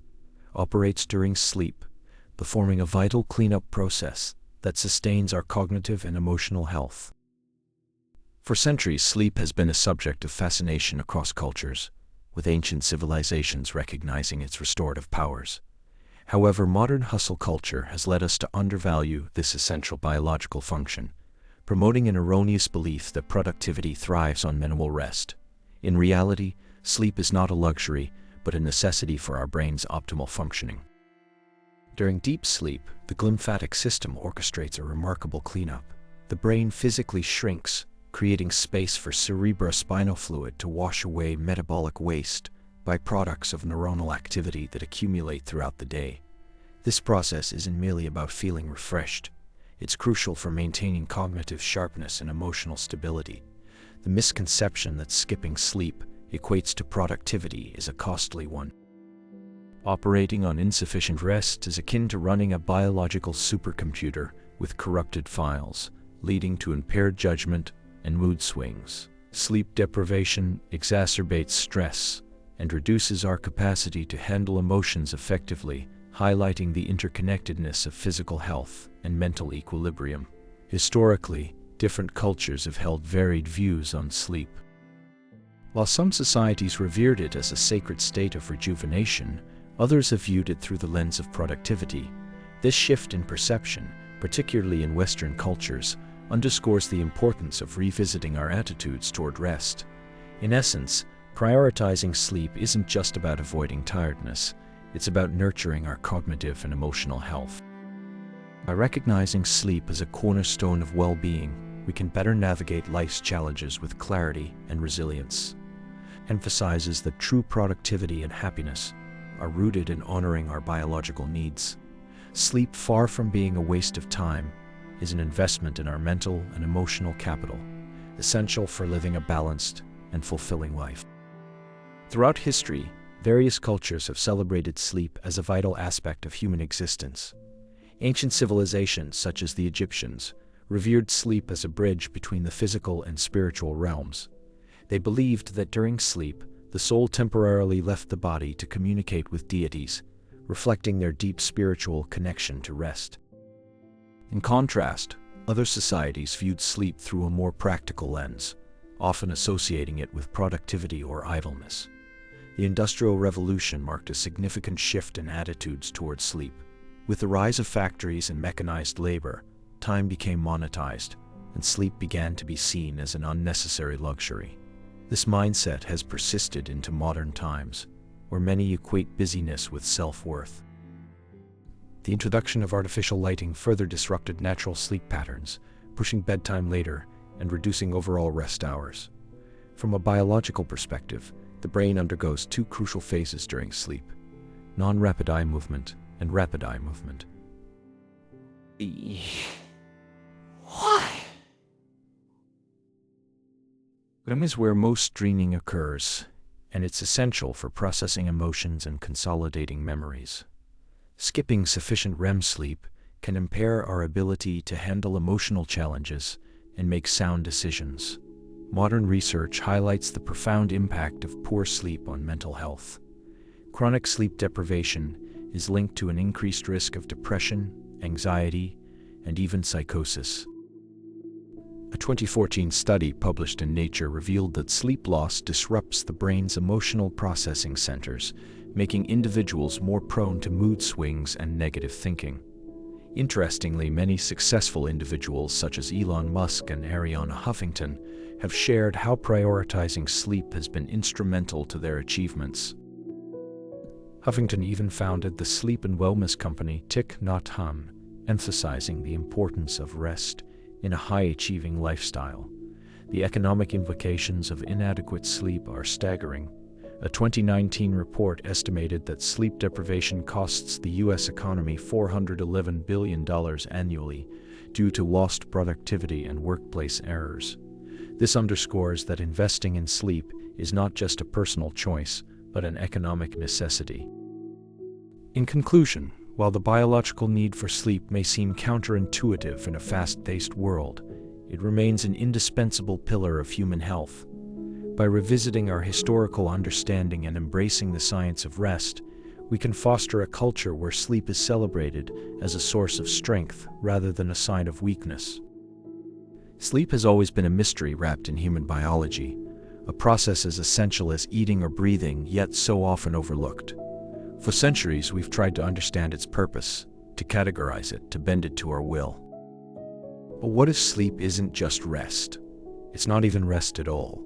operates during sleep, performing a vital cleanup process that sustains our cognitive and emotional health. For centuries, sleep has been a subject of fascination across cultures, with ancient civilizations recognizing its restorative powers. However, modern hustle culture has led us to undervalue this essential biological function, promoting an erroneous belief that productivity thrives on minimal rest. In reality, sleep is not a luxury, but a necessity for our brain's optimal functioning. During deep sleep, the glymphatic system orchestrates a remarkable cleanup. The brain physically shrinks, creating space for cerebrospinal fluid to wash away metabolic waste, byproducts of neuronal activity that accumulate throughout the day. This process isn't merely about feeling refreshed. It's crucial for maintaining cognitive sharpness and emotional stability. The misconception that skipping sleep equates to productivity is a costly one. Operating on insufficient rest is akin to running a biological supercomputer with corrupted files, leading to impaired judgment and mood swings. Sleep deprivation exacerbates stress and reduces our capacity to handle emotions effectively, highlighting the interconnectedness of physical health and mental equilibrium. Historically, different cultures have held varied views on sleep. While some societies revered it as a sacred state of rejuvenation, others have viewed it through the lens of productivity. This shift in perception, particularly in Western cultures, underscores the importance of revisiting our attitudes toward rest. In essence, prioritizing sleep isn't just about avoiding tiredness, it's about nurturing our cognitive and emotional health. By recognizing sleep as a cornerstone of well-being, we can better navigate life's challenges with clarity and resilience. Emphasizes that true productivity and happiness are rooted in honoring our biological needs. Sleep, far from being a waste of time, is an investment in our mental and emotional capital. essential for living a balanced and fulfilling life. Throughout history, various cultures have celebrated sleep as a vital aspect of human existence. Ancient civilizations, such as the Egyptians, revered sleep as a bridge between the physical and spiritual realms. They believed that during sleep, the soul temporarily left the body to communicate with deities, reflecting their deep spiritual connection to rest. In contrast, other societies viewed sleep through a more practical lens, often associating it with productivity or idleness. The Industrial Revolution marked a significant shift in attitudes towards sleep. With the rise of factories and mechanized labor, time became monetized, and sleep began to be seen as an unnecessary luxury. This mindset has persisted into modern times, where many equate busyness with self-worth. The introduction of artificial lighting further disrupted natural sleep patterns, pushing bedtime later and reducing overall rest hours. From a biological perspective, the brain undergoes two crucial phases during sleep: non-rapid eye movement and rapid eye movement. Why? REM is where most dreaming occurs, and it's essential for processing emotions and consolidating memories. Skipping sufficient REM sleep can impair our ability to handle emotional challenges and make sound decisions. Modern research highlights the profound impact of poor sleep on mental health. Chronic sleep deprivation is linked to an increased risk of depression, anxiety, and even psychosis. A 2014 study published in Nature revealed that sleep loss disrupts the brain's emotional processing centers, making individuals more prone to mood swings and negative thinking. Interestingly, many successful individuals such as Elon Musk and Arianna Huffington have shared how prioritizing sleep has been instrumental to their achievements. Huffington even founded the sleep and wellness company Thich Nhat Hanh, emphasizing the importance of rest in a high-achieving lifestyle. The economic implications of inadequate sleep are staggering. A 2019 report estimated that sleep deprivation costs the U.S. economy $411 billion annually due to lost productivity and workplace errors. This underscores that investing in sleep is not just a personal choice, but an economic necessity. In conclusion, while the biological need for sleep may seem counterintuitive in a fast-paced world, it remains an indispensable pillar of human health. By revisiting our historical understanding and embracing the science of rest, we can foster a culture where sleep is celebrated as a source of strength rather than a sign of weakness. Sleep has always been a mystery wrapped in human biology, a process as essential as eating or breathing, yet so often overlooked. For centuries, we've tried to understand its purpose, to categorize it, to bend it to our will. But what if sleep isn't just rest? It's not even rest at all.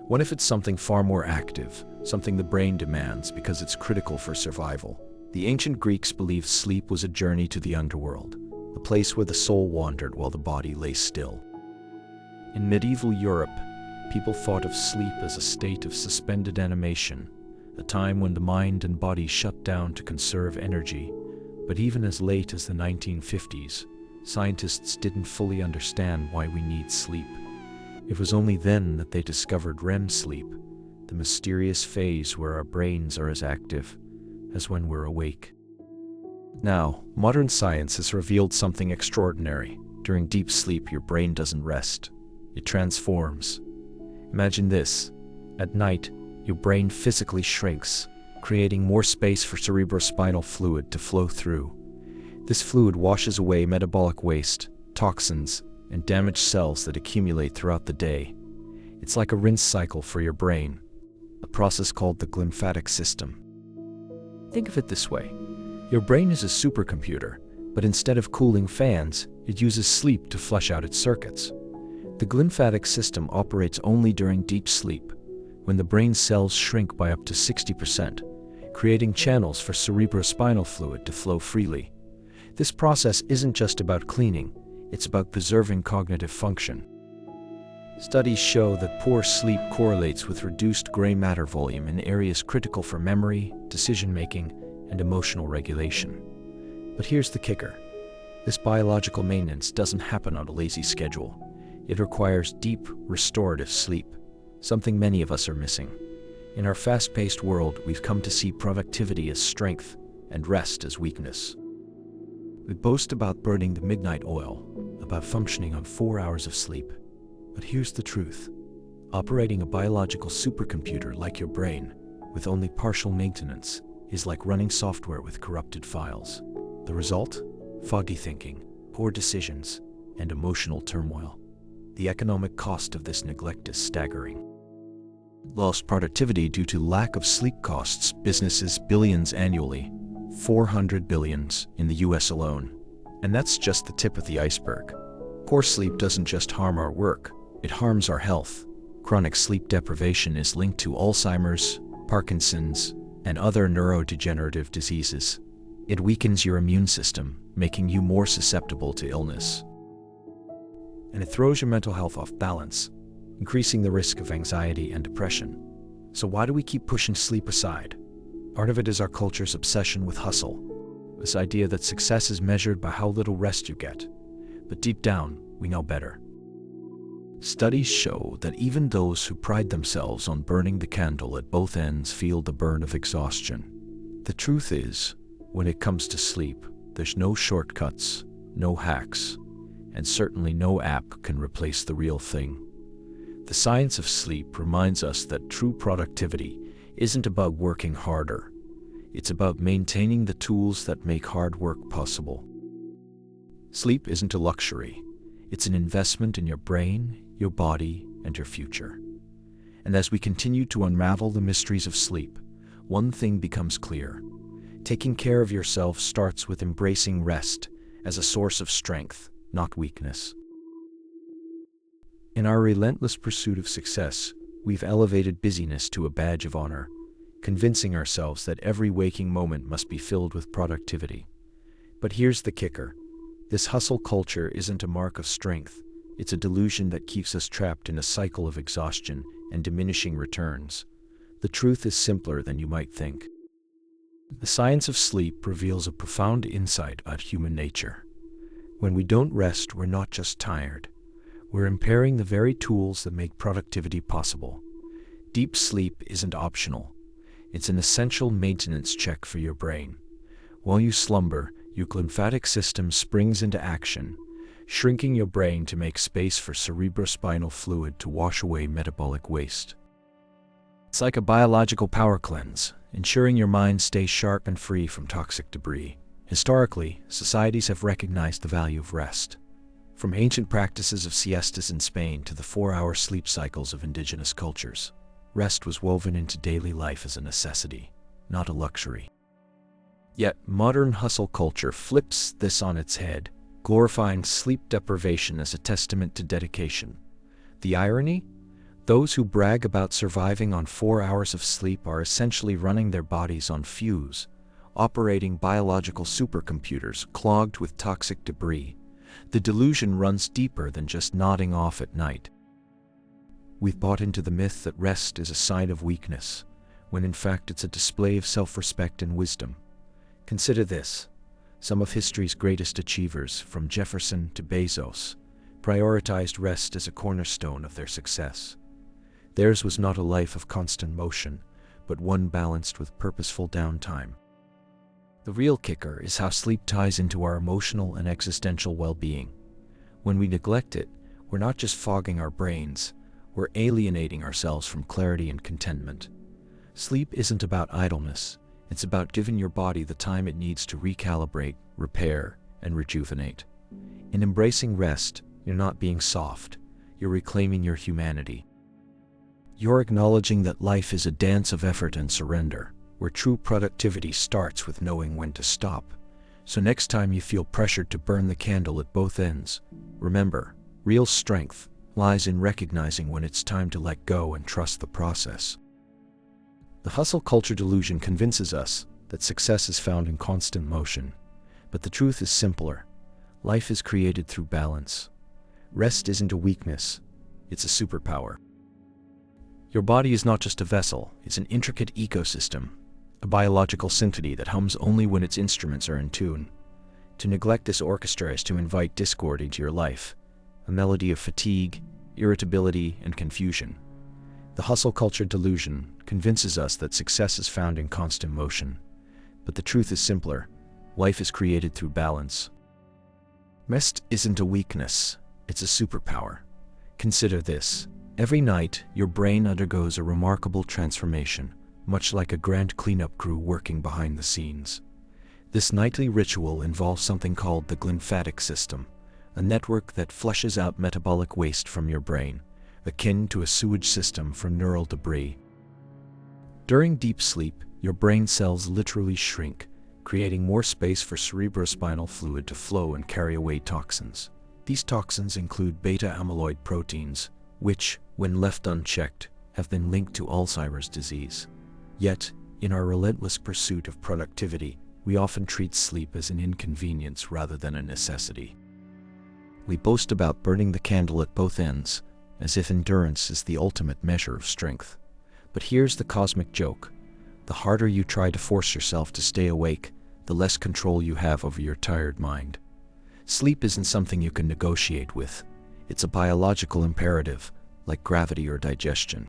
What if it's something far more active, something the brain demands because it's critical for survival? The ancient Greeks believed sleep was a journey to the underworld, a place where the soul wandered while the body lay still. In medieval Europe, people thought of sleep as a state of suspended animation, a time when the mind and body shut down to conserve energy. But even as late as the 1950s, scientists didn't fully understand why we need sleep. It was only then that they discovered REM sleep, the mysterious phase where our brains are as active as when we're awake. Now, modern science has revealed something extraordinary. During deep sleep, your brain doesn't rest. It transforms. Imagine this. At night, your brain physically shrinks, creating more space for cerebrospinal fluid to flow through. This fluid washes away metabolic waste, toxins, and damaged cells that accumulate throughout the day. It's like a rinse cycle for your brain, a process called the glymphatic system. Think of it this way. Your brain is a supercomputer, but instead of cooling fans, it uses sleep to flush out its circuits. The glymphatic system operates only during deep sleep, when the brain cells shrink by up to 60%, creating channels for cerebrospinal fluid to flow freely. This process isn't just about cleaning, it's about preserving cognitive function. Studies show that poor sleep correlates with reduced gray matter volume in areas critical for memory, decision-making, and emotional regulation. But here's the kicker. This biological maintenance doesn't happen on a lazy schedule. It requires deep, restorative sleep, something many of us are missing. In our fast-paced world, we've come to see productivity as strength and rest as weakness. We boast about burning the midnight oil, about functioning on 4 hours of sleep. But here's the truth. Operating a biological supercomputer like your brain, with only partial maintenance, is like running software with corrupted files. The result? Foggy thinking, poor decisions, and emotional turmoil. The economic cost of this neglect is staggering. Lost productivity due to lack of sleep costs businesses billions annually, 400 billions in the US alone. And that's just the tip of the iceberg. Poor sleep doesn't just harm our work, it harms our health. Chronic sleep deprivation is linked to Alzheimer's, Parkinson's, and other neurodegenerative diseases. It weakens your immune system, making you more susceptible to illness. And it throws your mental health off balance, increasing the risk of anxiety and depression. So why do we keep pushing sleep aside? Part of it is our culture's obsession with hustle. This idea that success is measured by how little rest you get. But deep down, we know better. Studies show that even those who pride themselves on burning the candle at both ends feel the burn of exhaustion. The truth is, when it comes to sleep, there's no shortcuts, no hacks, and certainly no app can replace the real thing. The science of sleep reminds us that true productivity isn't about working harder. It's about maintaining the tools that make hard work possible. Sleep isn't a luxury. It's an investment in your brain, your body, and your future. And as we continue to unravel the mysteries of sleep, one thing becomes clear. Taking care of yourself starts with embracing rest as a source of strength, not weakness. In our relentless pursuit of success, we've elevated busyness to a badge of honor, convincing ourselves that every waking moment must be filled with productivity. But here's the kicker. This hustle culture isn't a mark of strength. It's a delusion that keeps us trapped in a cycle of exhaustion and diminishing returns. The truth is simpler than you might think. The science of sleep reveals a profound insight about human nature. When we don't rest, we're not just tired. We're impairing the very tools that make productivity possible. Deep sleep isn't optional. It's an essential maintenance check for your brain. While you slumber, your lymphatic system springs into action, shrinking your brain to make space for cerebrospinal fluid to wash away metabolic waste. It's like a biological power cleanse, ensuring your mind stays sharp and free from toxic debris. Historically, societies have recognized the value of rest. From ancient practices of siestas in Spain to the 4-hour sleep cycles of indigenous cultures, rest was woven into daily life as a necessity, not a luxury. Yet, modern hustle culture flips this on its head, glorifying sleep deprivation as a testament to dedication. The irony? Those who brag about surviving on 4 hours of sleep are essentially running their bodies on fumes, operating biological supercomputers clogged with toxic debris. The delusion runs deeper than just nodding off at night. We've bought into the myth that rest is a sign of weakness, when in fact it's a display of self-respect and wisdom. Consider this. Some of history's greatest achievers, from Jefferson to Bezos, prioritized rest as a cornerstone of their success. Theirs was not a life of constant motion, but one balanced with purposeful downtime. The real kicker is how sleep ties into our emotional and existential well-being. When we neglect it, we're not just fogging our brains, we're alienating ourselves from clarity and contentment. Sleep isn't about idleness. It's about giving your body the time it needs to recalibrate, repair, and rejuvenate. In embracing rest, you're not being soft. You're reclaiming your humanity. You're acknowledging that life is a dance of effort and surrender, where true productivity starts with knowing when to stop. So next time you feel pressured to burn the candle at both ends, remember, real strength lies in recognizing when it's time to let go and trust the process. The hustle culture delusion convinces us that success is found in constant motion, but the truth is simpler. Life is created through balance. Rest isn't a weakness, it's a superpower. Your body is not just a vessel, it's an intricate ecosystem, a biological symphony that hums only when its instruments are in tune. To neglect this orchestra is to invite discord into your life, a melody of fatigue, irritability, and confusion. The hustle culture delusion convinces us that success is found in constant motion. But the truth is simpler. Life is created through balance. Rest isn't a weakness, it's a superpower. Consider this. Every night, your brain undergoes a remarkable transformation, much like a grand cleanup crew working behind the scenes. This nightly ritual involves something called the glymphatic system, a network that flushes out metabolic waste from your brain, akin to a sewage system from neural debris. During deep sleep, your brain cells literally shrink, creating more space for cerebrospinal fluid to flow and carry away toxins. These toxins include beta-amyloid proteins, which, when left unchecked, have been linked to Alzheimer's disease. Yet, in our relentless pursuit of productivity, we often treat sleep as an inconvenience rather than a necessity. We boast about burning the candle at both ends, as if endurance is the ultimate measure of strength. But here's the cosmic joke. The harder you try to force yourself to stay awake, the less control you have over your tired mind. Sleep isn't something you can negotiate with. It's a biological imperative, like gravity or digestion.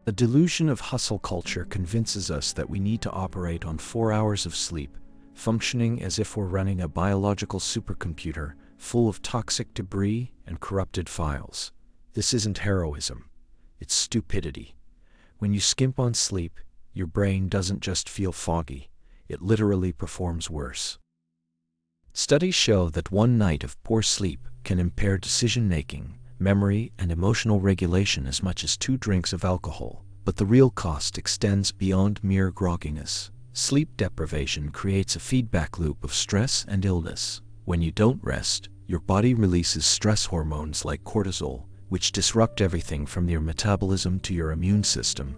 The delusion of hustle culture convinces us that we need to operate on 4 hours of sleep, functioning as if we're running a biological supercomputer full of toxic debris and corrupted files. This isn't heroism, it's stupidity. When you skimp on sleep, your brain doesn't just feel foggy, it literally performs worse. Studies show that one night of poor sleep can impair decision-making, memory, and emotional regulation as much as 2 drinks of alcohol, but the real cost extends beyond mere grogginess. Sleep deprivation creates a feedback loop of stress and illness. When you don't rest, your body releases stress hormones like cortisol, which disrupt everything from your metabolism to your immune system.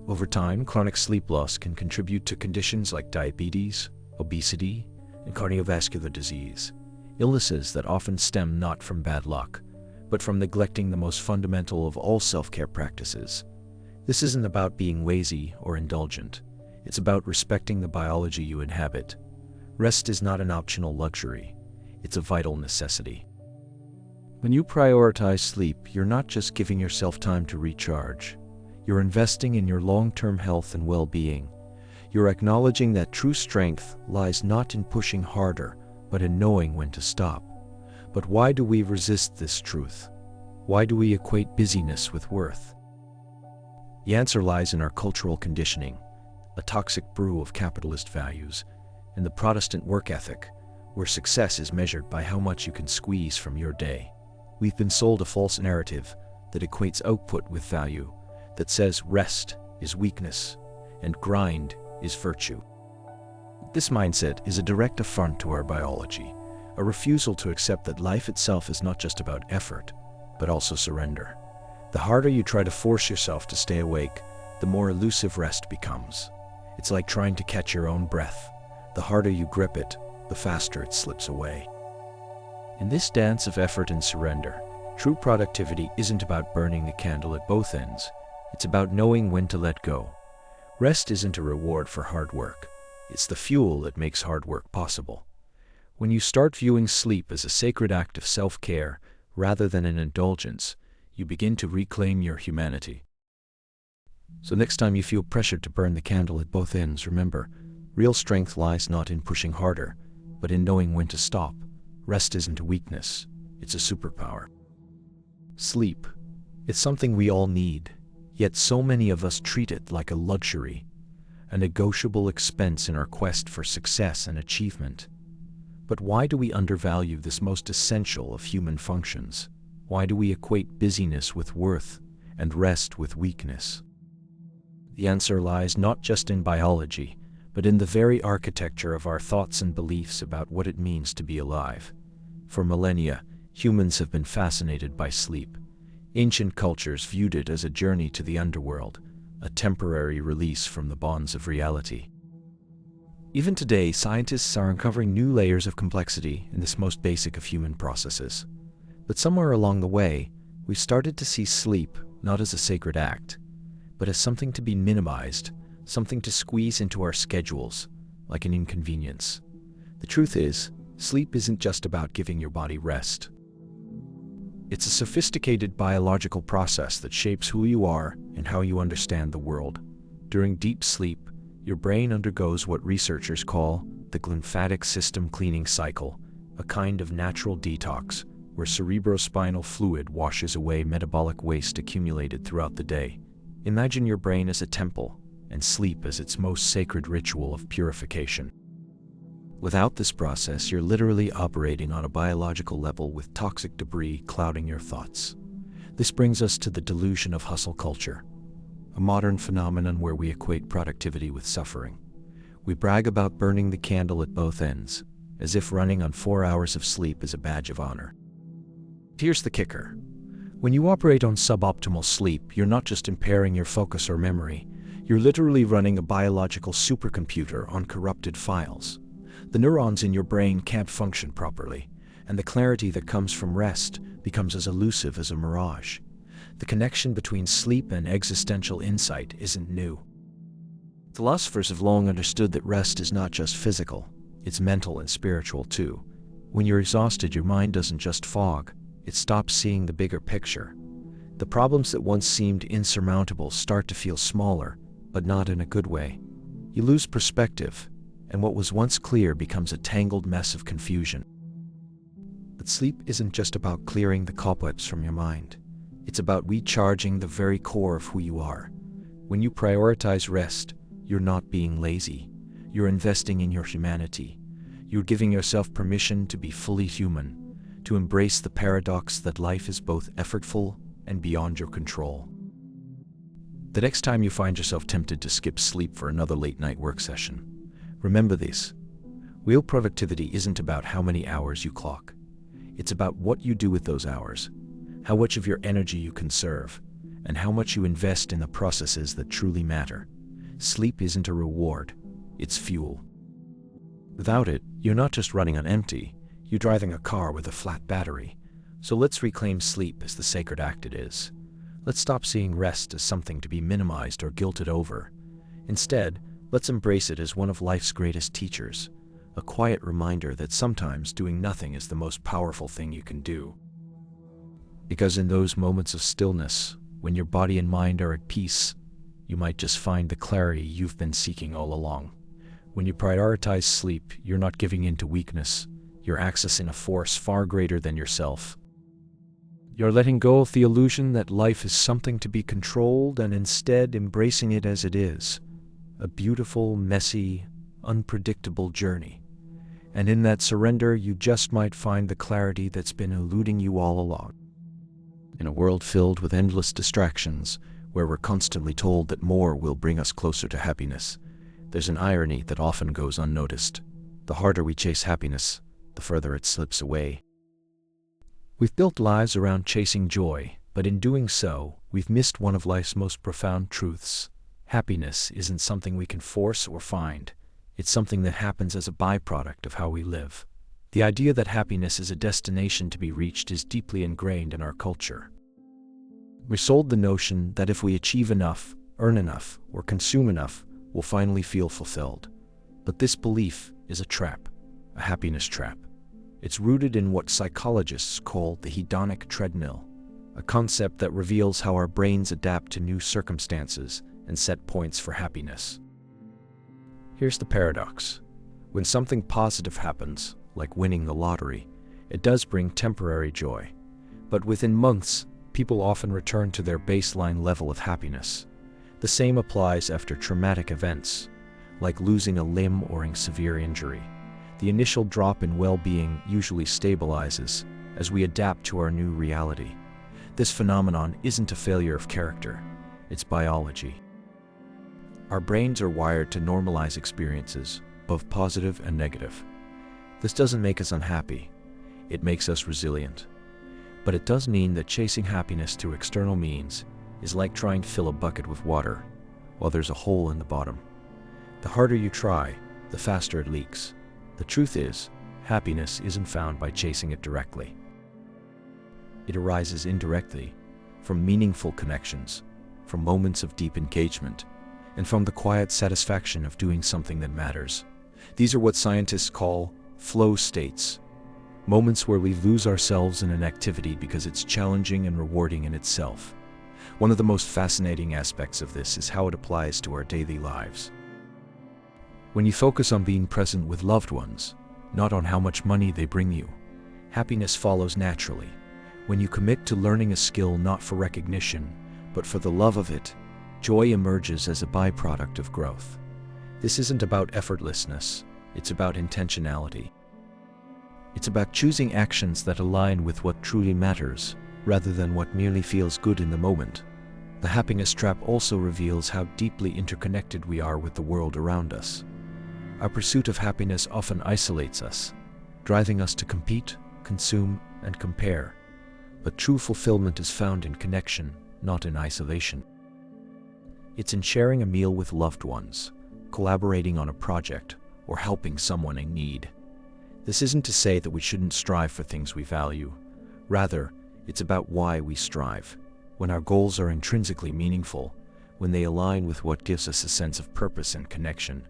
Over time, chronic sleep loss can contribute to conditions like diabetes, obesity, and cardiovascular disease, illnesses that often stem not from bad luck, but from neglecting the most fundamental of all self-care practices. This isn't about being lazy or indulgent. It's about respecting the biology you inhabit. Rest is not an optional luxury. It's a vital necessity. When you prioritize sleep, you're not just giving yourself time to recharge. You're investing in your long-term health and well-being. You're acknowledging that true strength lies not in pushing harder, but in knowing when to stop. But why do we resist this truth? Why do we equate busyness with worth? The answer lies in our cultural conditioning, a toxic brew of capitalist values, and the Protestant work ethic, where success is measured by how much you can squeeze from your day. We've been sold a false narrative that equates output with value, that says rest is weakness and grind is virtue. This mindset is a direct affront to our biology, a refusal to accept that life itself is not just about effort, but also surrender. The harder you try to force yourself to stay awake, the more elusive rest becomes. It's like trying to catch your own breath. The harder you grip it, the faster it slips away. In this dance of effort and surrender, true productivity isn't about burning the candle at both ends. It's about knowing when to let go. Rest isn't a reward for hard work. It's the fuel that makes hard work possible. When you start viewing sleep as a sacred act of self-care rather than an indulgence, you begin to reclaim your humanity. So next time you feel pressured to burn the candle at both ends, remember, real strength lies not in pushing harder, but in knowing when to stop. Rest isn't a weakness, it's a superpower. Sleep. It's something we all need, yet so many of us treat it like a luxury, a negotiable expense in our quest for success and achievement. But why do we undervalue this most essential of human functions? Why do we equate busyness with worth and rest with weakness? The answer lies not just in biology, but in the very architecture of our thoughts and beliefs about what it means to be alive. For millennia, humans have been fascinated by sleep. Ancient cultures viewed it as a journey to the underworld, a temporary release from the bonds of reality. Even today, scientists are uncovering new layers of complexity in this most basic of human processes. But somewhere along the way, we've started to see sleep not as a sacred act, but as something to be minimized, something to squeeze into our schedules, like an inconvenience. The truth is, sleep isn't just about giving your body rest. It's a sophisticated biological process that shapes who you are and how you understand the world. During deep sleep, your brain undergoes what researchers call the lymphatic system cleaning cycle, a kind of natural detox where cerebrospinal fluid washes away metabolic waste accumulated throughout the day. Imagine your brain as a temple and sleep as its most sacred ritual of purification. Without this process, you're literally operating on a biological level with toxic debris clouding your thoughts. This brings us to the delusion of hustle culture, a modern phenomenon where we equate productivity with suffering. We brag about burning the candle at both ends, as if running on 4 hours of sleep is a badge of honor. Here's the kicker. When you operate on suboptimal sleep, you're not just impairing your focus or memory, you're literally running a biological supercomputer on corrupted files. The neurons in your brain can't function properly, and the clarity that comes from rest becomes as elusive as a mirage. The connection between sleep and existential insight isn't new. Philosophers have long understood that rest is not just physical, it's mental and spiritual too. When you're exhausted, your mind doesn't just fog, it stops seeing the bigger picture. The problems that once seemed insurmountable start to feel smaller, but not in a good way. You lose perspective, and what was once clear becomes a tangled mess of confusion. But sleep isn't just about clearing the cobwebs from your mind. It's about recharging the very core of who you are. When you prioritize rest, you're not being lazy. You're investing in your humanity. You're giving yourself permission to be fully human, to embrace the paradox that life is both effortful and beyond your control. The next time you find yourself tempted to skip sleep for another late-night work session, remember this. Real productivity isn't about how many hours you clock. It's about what you do with those hours, how much of your energy you conserve, and how much you invest in the processes that truly matter. Sleep isn't a reward, it's fuel. Without it, you're not just running on empty, you're driving a car with a flat battery. So let's reclaim sleep as the sacred act it is. Let's stop seeing rest as something to be minimized or guilted over. Instead, let's embrace it as one of life's greatest teachers, a quiet reminder that sometimes doing nothing is the most powerful thing you can do. Because in those moments of stillness, when your body and mind are at peace, you might just find the clarity you've been seeking all along. When you prioritize sleep, you're not giving in to weakness, you're accessing a force far greater than yourself. You're letting go of the illusion that life is something to be controlled and instead embracing it as it is. A beautiful, messy, unpredictable journey. And in that surrender, you just might find the clarity that's been eluding you all along. In a world filled with endless distractions, where we're constantly told that more will bring us closer to happiness, there's an irony that often goes unnoticed. The harder we chase happiness, the further it slips away. We've built lives around chasing joy, but in doing so, we've missed one of life's most profound truths. Happiness isn't something we can force or find. It's something that happens as a byproduct of how we live. The idea that happiness is a destination to be reached is deeply ingrained in our culture. We're sold the notion that if we achieve enough, earn enough, or consume enough, we'll finally feel fulfilled. But this belief is a trap, a happiness trap. It's rooted in what psychologists call the hedonic treadmill, a concept that reveals how our brains adapt to new circumstances and set points for happiness. Here's the paradox. When something positive happens, like winning the lottery, it does bring temporary joy. But within months, people often return to their baseline level of happiness. The same applies after traumatic events, like losing a limb or a severe injury. The initial drop in well-being usually stabilizes as we adapt to our new reality. This phenomenon isn't a failure of character, it's biology. Our brains are wired to normalize experiences, both positive and negative. This doesn't make us unhappy, it makes us resilient. But it does mean that chasing happiness through external means is like trying to fill a bucket with water while there's a hole in the bottom. The harder you try, the faster it leaks. The truth is, happiness isn't found by chasing it directly. It arises indirectly, from meaningful connections, from moments of deep engagement, and from the quiet satisfaction of doing something that matters. These are what scientists call flow states. moments where we lose ourselves in an activity because it's challenging and rewarding in itself. One of the most fascinating aspects of this is how it applies to our daily lives. When you focus on being present with loved ones, not on how much money they bring you, happiness follows naturally. When you commit to learning a skill not for recognition, but for the love of it, joy emerges as a byproduct of growth. This isn't about effortlessness, it's about intentionality. It's about choosing actions that align with what truly matters, rather than what merely feels good in the moment. The happiness trap also reveals how deeply interconnected we are with the world around us. Our pursuit of happiness often isolates us, driving us to compete, consume, and compare. But true fulfillment is found in connection, not in isolation. It's in sharing a meal with loved ones, collaborating on a project, or helping someone in need. This isn't to say that we shouldn't strive for things we value. Rather, it's about why we strive. When our goals are intrinsically meaningful, when they align with what gives us a sense of purpose and connection,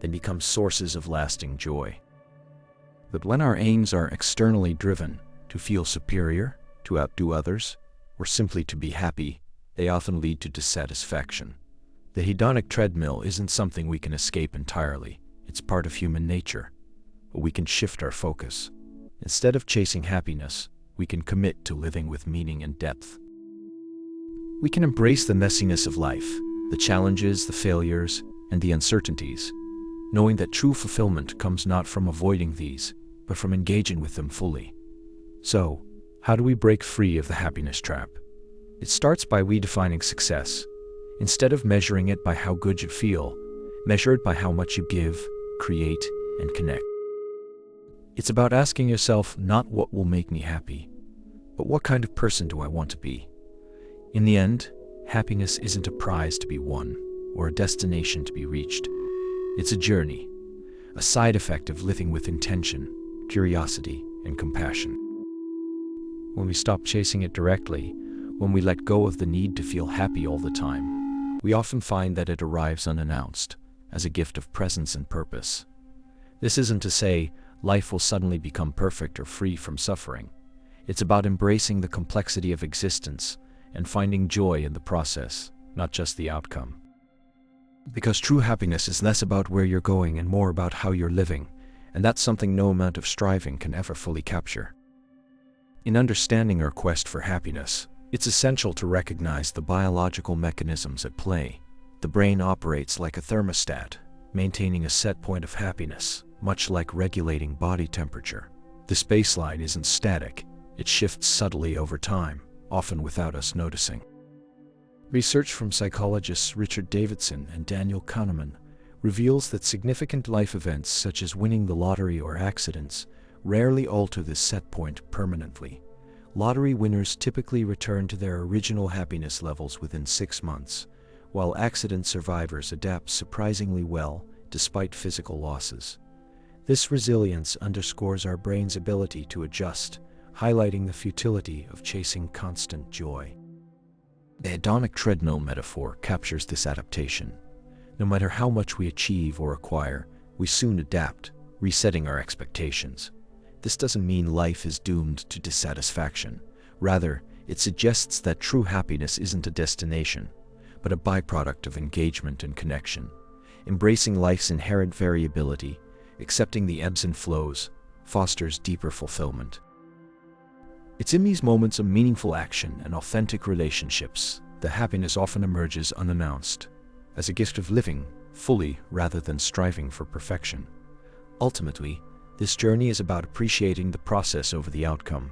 they become sources of lasting joy. But when our aims are externally driven, to feel superior, to outdo others, or simply to be happy, they often lead to dissatisfaction. The hedonic treadmill isn't something we can escape entirely. It's part of human nature. But we can shift our focus. Instead of chasing happiness, we can commit to living with meaning and depth. We can embrace the messiness of life, the challenges, the failures, and the uncertainties, knowing that true fulfillment comes not from avoiding these, but from engaging with them fully. So, how do we break free of the happiness trap? It starts by redefining success. Instead of measuring it by how good you feel, measure it by how much you give, create, and connect. It's about asking yourself not what will make me happy, but what kind of person do I want to be? In the end, happiness isn't a prize to be won or a destination to be reached. It's a journey, a side effect of living with intention, curiosity, and compassion. When we stop chasing it directly, when we let go of the need to feel happy all the time, we often find that it arrives unannounced, as a gift of presence and purpose. This isn't to say life will suddenly become perfect or free from suffering. It's about embracing the complexity of existence and finding joy in the process, not just the outcome. Because true happiness is less about where you're going and more about how you're living, and that's something no amount of striving can ever fully capture. In understanding our quest for happiness, it's essential to recognize the biological mechanisms at play. The brain operates like a thermostat, maintaining a set point of happiness, much like regulating body temperature. This baseline isn't static, it shifts subtly over time, often without us noticing. Research from psychologists Richard Davidson and Daniel Kahneman reveals that significant life events such as winning the lottery or accidents rarely alter this set point permanently. Lottery winners typically return to their original happiness levels within 6 months, while accident survivors adapt surprisingly well despite physical losses. This resilience underscores our brain's ability to adjust, highlighting the futility of chasing constant joy. The hedonic treadmill metaphor captures this adaptation. No matter how much we achieve or acquire, we soon adapt, resetting our expectations. This doesn't mean life is doomed to dissatisfaction. Rather, it suggests that true happiness isn't a destination, but a byproduct of engagement and connection. Embracing life's inherent variability, accepting the ebbs and flows, fosters deeper fulfillment. It's in these moments of meaningful action and authentic relationships that happiness often emerges unannounced, as a gift of living fully rather than striving for perfection. Ultimately, this journey is about appreciating the process over the outcome,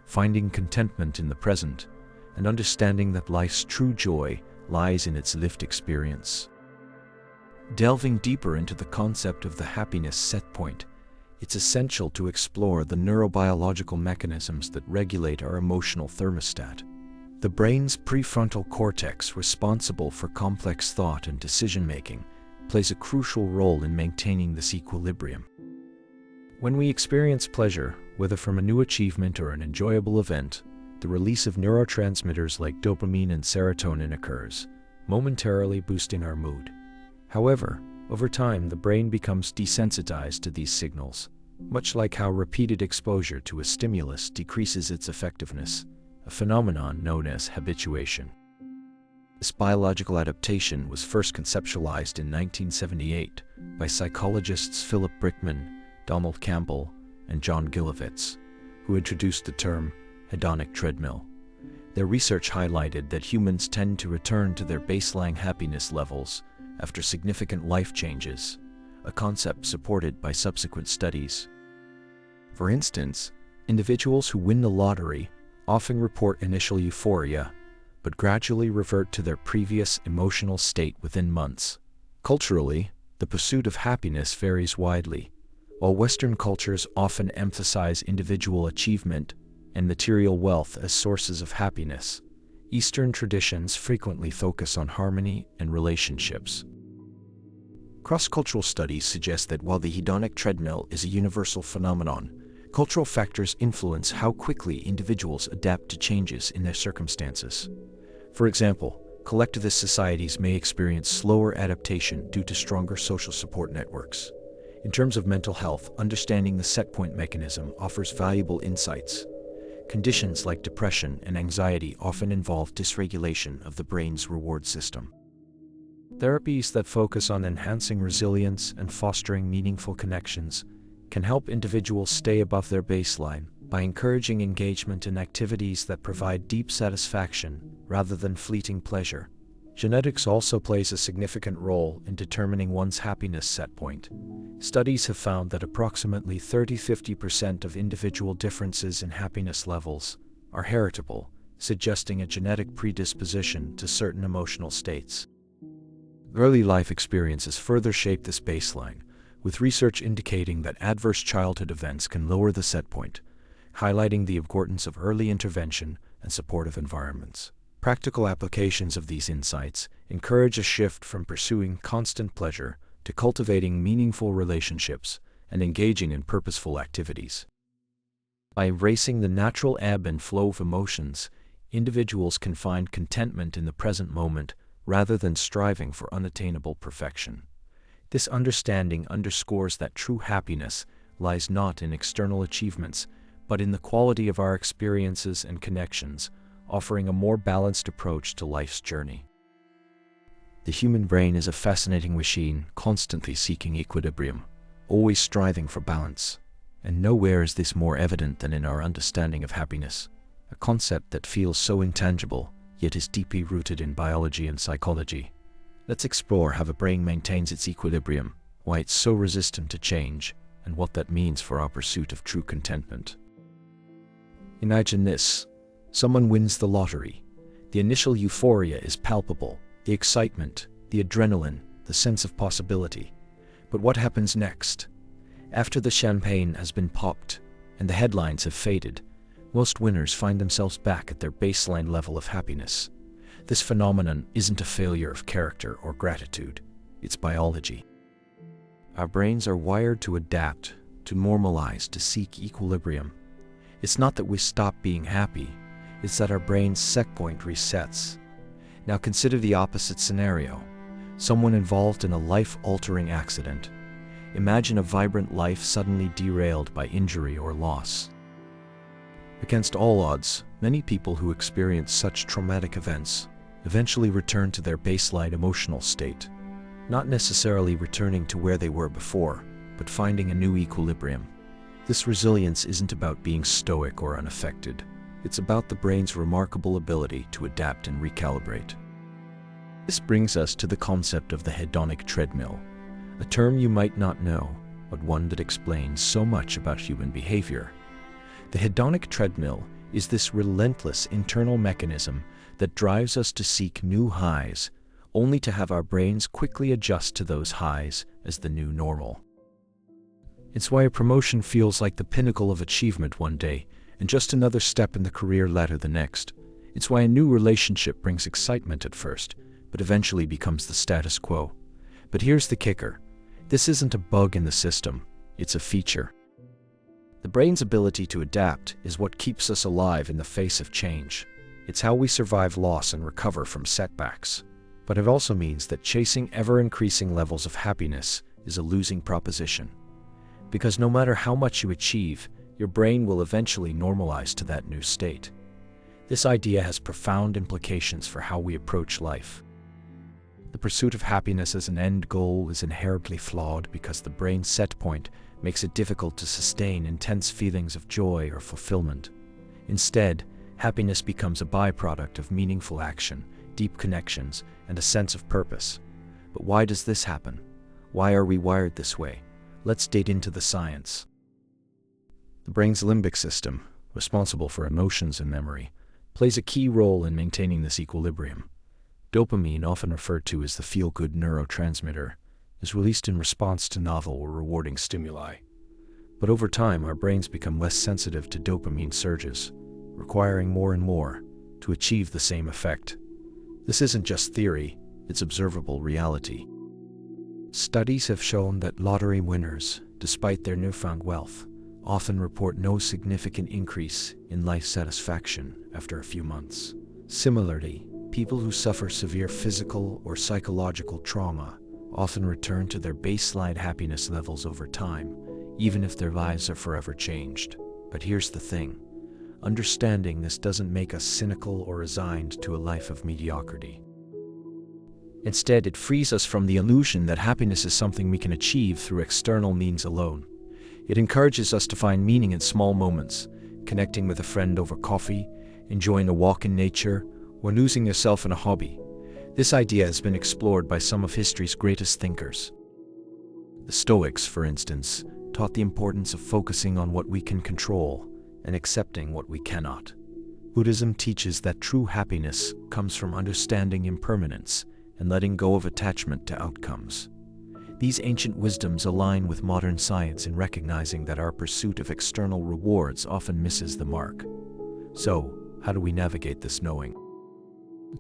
finding contentment in the present, and understanding that life's true joy lies in its lived experience. Delving deeper into the concept of the happiness set point, it's essential to explore the neurobiological mechanisms that regulate our emotional thermostat. The brain's prefrontal cortex, responsible for complex thought and decision-making, plays a crucial role in maintaining this equilibrium. When we experience pleasure, whether from a new achievement or an enjoyable event, the release of neurotransmitters like dopamine and serotonin occurs, momentarily boosting our mood. However, over time, the brain becomes desensitized to these signals, much like how repeated exposure to a stimulus decreases its effectiveness, a phenomenon known as habituation. This biological adaptation was first conceptualized in 1978 by psychologists Philip Brickman, Donald Campbell, and John Gilovitz, who introduced the term hedonic treadmill. Their research highlighted that humans tend to return to their baseline happiness levels after significant life changes, a concept supported by subsequent studies. For instance, individuals who win the lottery often report initial euphoria, but gradually revert to their previous emotional state within months. Culturally, the pursuit of happiness varies widely. While Western cultures often emphasize individual achievement and material wealth as sources of happiness, Eastern traditions frequently focus on harmony and relationships. Cross-cultural studies suggest that while the hedonic treadmill is a universal phenomenon, cultural factors influence how quickly individuals adapt to changes in their circumstances. For example, collectivist societies may experience slower adaptation due to stronger social support networks. In terms of mental health, understanding the set-point mechanism offers valuable insights. Conditions like depression and anxiety often involve dysregulation of the brain's reward system. Therapies that focus on enhancing resilience and fostering meaningful connections can help individuals stay above their baseline by encouraging engagement in activities that provide deep satisfaction rather than fleeting pleasure. Genetics also plays a significant role in determining one's happiness set point. Studies have found that approximately 30–50% of individual differences in happiness levels are heritable, suggesting a genetic predisposition to certain emotional states. Early life experiences further shape this baseline, with research indicating that adverse childhood events can lower the set point, highlighting the importance of early intervention and supportive environments. Practical applications of these insights encourage a shift from pursuing constant pleasure to cultivating meaningful relationships and engaging in purposeful activities. By embracing the natural ebb and flow of emotions, individuals can find contentment in the present moment rather than striving for unattainable perfection. This understanding underscores that true happiness lies not in external achievements, but in the quality of our experiences and connections, offering a more balanced approach to life's journey. The human brain is a fascinating machine, constantly seeking equilibrium, always striving for balance. And nowhere is this more evident than in our understanding of happiness, a concept that feels so intangible, yet is deeply rooted in biology and psychology. Let's explore how the brain maintains its equilibrium, why it's so resistant to change, and what that means for our pursuit of true contentment. Imagine this. Someone wins the lottery. The initial euphoria is palpable, the excitement, the adrenaline, the sense of possibility. But what happens next? After the champagne has been popped and the headlines have faded, most winners find themselves back at their baseline level of happiness. This phenomenon isn't a failure of character or gratitude, it's biology. Our brains are wired to adapt, to normalize, to seek equilibrium. It's not that we stop being happy, it's that our brain's set point resets. Now consider the opposite scenario. Someone involved in a life-altering accident. Imagine a vibrant life suddenly derailed by injury or loss. Against all odds, many people who experience such traumatic events eventually return to their baseline emotional state, not necessarily returning to where they were before, but finding a new equilibrium. This resilience isn't about being stoic or unaffected. It's about the brain's remarkable ability to adapt and recalibrate. This brings us to the concept of the hedonic treadmill, a term you might not know, but one that explains so much about human behavior. The hedonic treadmill is this relentless internal mechanism that drives us to seek new highs, only to have our brains quickly adjust to those highs as the new normal. It's why a promotion feels like the pinnacle of achievement one day, and just another step in the career ladder the next. It's why a new relationship brings excitement at first, but eventually becomes the status quo. But here's the kicker. This isn't a bug in the system, it's a feature. The brain's ability to adapt is what keeps us alive in the face of change. It's how we survive loss and recover from setbacks. But it also means that chasing ever-increasing levels of happiness is a losing proposition. Because no matter how much you achieve, your brain will eventually normalize to that new state. This idea has profound implications for how we approach life. The pursuit of happiness as an end goal is inherently flawed because the brain's set point makes it difficult to sustain intense feelings of joy or fulfillment. Instead, happiness becomes a byproduct of meaningful action, deep connections, and a sense of purpose. But why does this happen? Why are we wired this way? Let's dig into the science. The brain's limbic system, responsible for emotions and memory, plays a key role in maintaining this equilibrium. Dopamine, often referred to as the feel-good neurotransmitter, is released in response to novel or rewarding stimuli. But over time, our brains become less sensitive to dopamine surges, requiring more and more to achieve the same effect. This isn't just theory, it's observable reality. Studies have shown that lottery winners, despite their newfound wealth, often report no significant increase in life satisfaction after a few months. Similarly, people who suffer severe physical or psychological trauma often return to their baseline happiness levels over time, even if their lives are forever changed. But here's the thing. Understanding this doesn't make us cynical or resigned to a life of mediocrity. Instead, it frees us from the illusion that happiness is something we can achieve through external means alone. It encourages us to find meaning in small moments, connecting with a friend over coffee, enjoying a walk in nature, or losing yourself in a hobby. This idea has been explored by some of history's greatest thinkers. The Stoics, for instance, taught the importance of focusing on what we can control and accepting what we cannot. Buddhism teaches that true happiness comes from understanding impermanence and letting go of attachment to outcomes. These ancient wisdoms align with modern science in recognizing that our pursuit of external rewards often misses the mark. So, how do we navigate this knowing?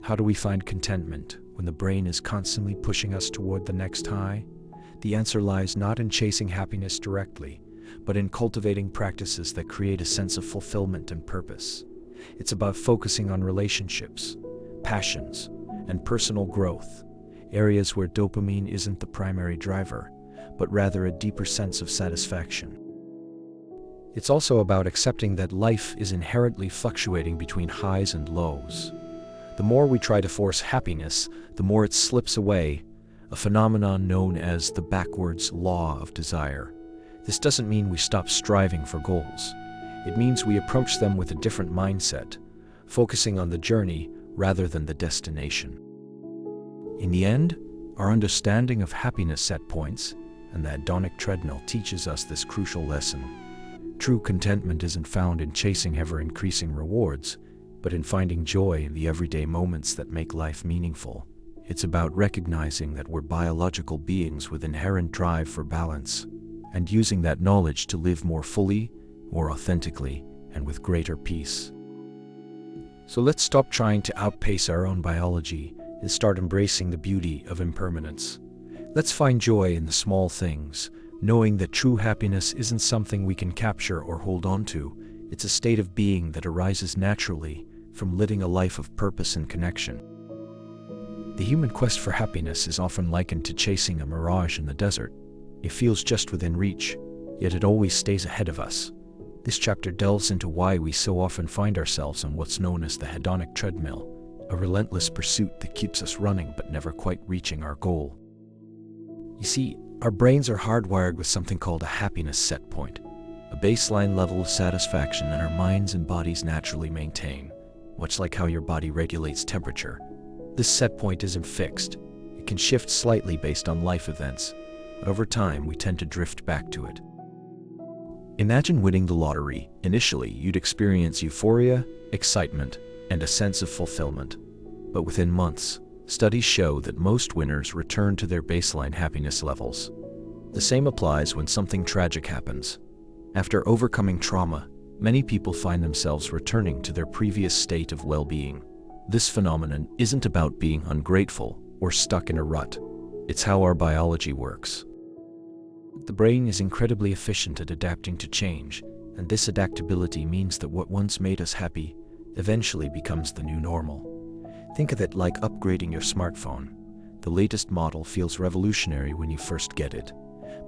How do we find contentment when the brain is constantly pushing us toward the next high? The answer lies not in chasing happiness directly, but in cultivating practices that create a sense of fulfillment and purpose. It's about focusing on relationships, passions, and personal growth, areas where dopamine isn't the primary driver, but rather a deeper sense of satisfaction. It's also about accepting that life is inherently fluctuating between highs and lows. The more we try to force happiness, the more it slips away, a phenomenon known as the backwards law of desire. This doesn't mean we stop striving for goals. It means we approach them with a different mindset, focusing on the journey rather than the destination. In the end, our understanding of happiness set points and the hedonic treadmill teaches us this crucial lesson. True contentment isn't found in chasing ever-increasing rewards, but in finding joy in the everyday moments that make life meaningful. It's about recognizing that we're biological beings with inherent drive for balance, and using that knowledge to live more fully, more authentically, and with greater peace. So let's stop trying to outpace our own biology and start embracing the beauty of impermanence. Let's find joy in the small things, knowing that true happiness isn't something we can capture or hold on to. It's a state of being that arises naturally from living a life of purpose and connection. The human quest for happiness is often likened to chasing a mirage in the desert. It feels just within reach, yet it always stays ahead of us. This chapter delves into why we so often find ourselves on what's known as the hedonic treadmill, a relentless pursuit that keeps us running but never quite reaching our goal. You see, our brains are hardwired with something called a happiness set point, a baseline level of satisfaction that our minds and bodies naturally maintain, much like how your body regulates temperature. This set point isn't fixed. It can shift slightly based on life events, but over time we tend to drift back to it. Imagine winning the lottery. Initially, you'd experience euphoria, excitement, and a sense of fulfillment. But within months, studies show that most winners return to their baseline happiness levels. The same applies when something tragic happens. After overcoming trauma, many people find themselves returning to their previous state of well-being. This phenomenon isn't about being ungrateful or stuck in a rut. It's how our biology works. The brain is incredibly efficient at adapting to change, and this adaptability means that what once made us happy eventually becomes the new normal. Think of it like upgrading your smartphone. The latest model feels revolutionary when you first get it,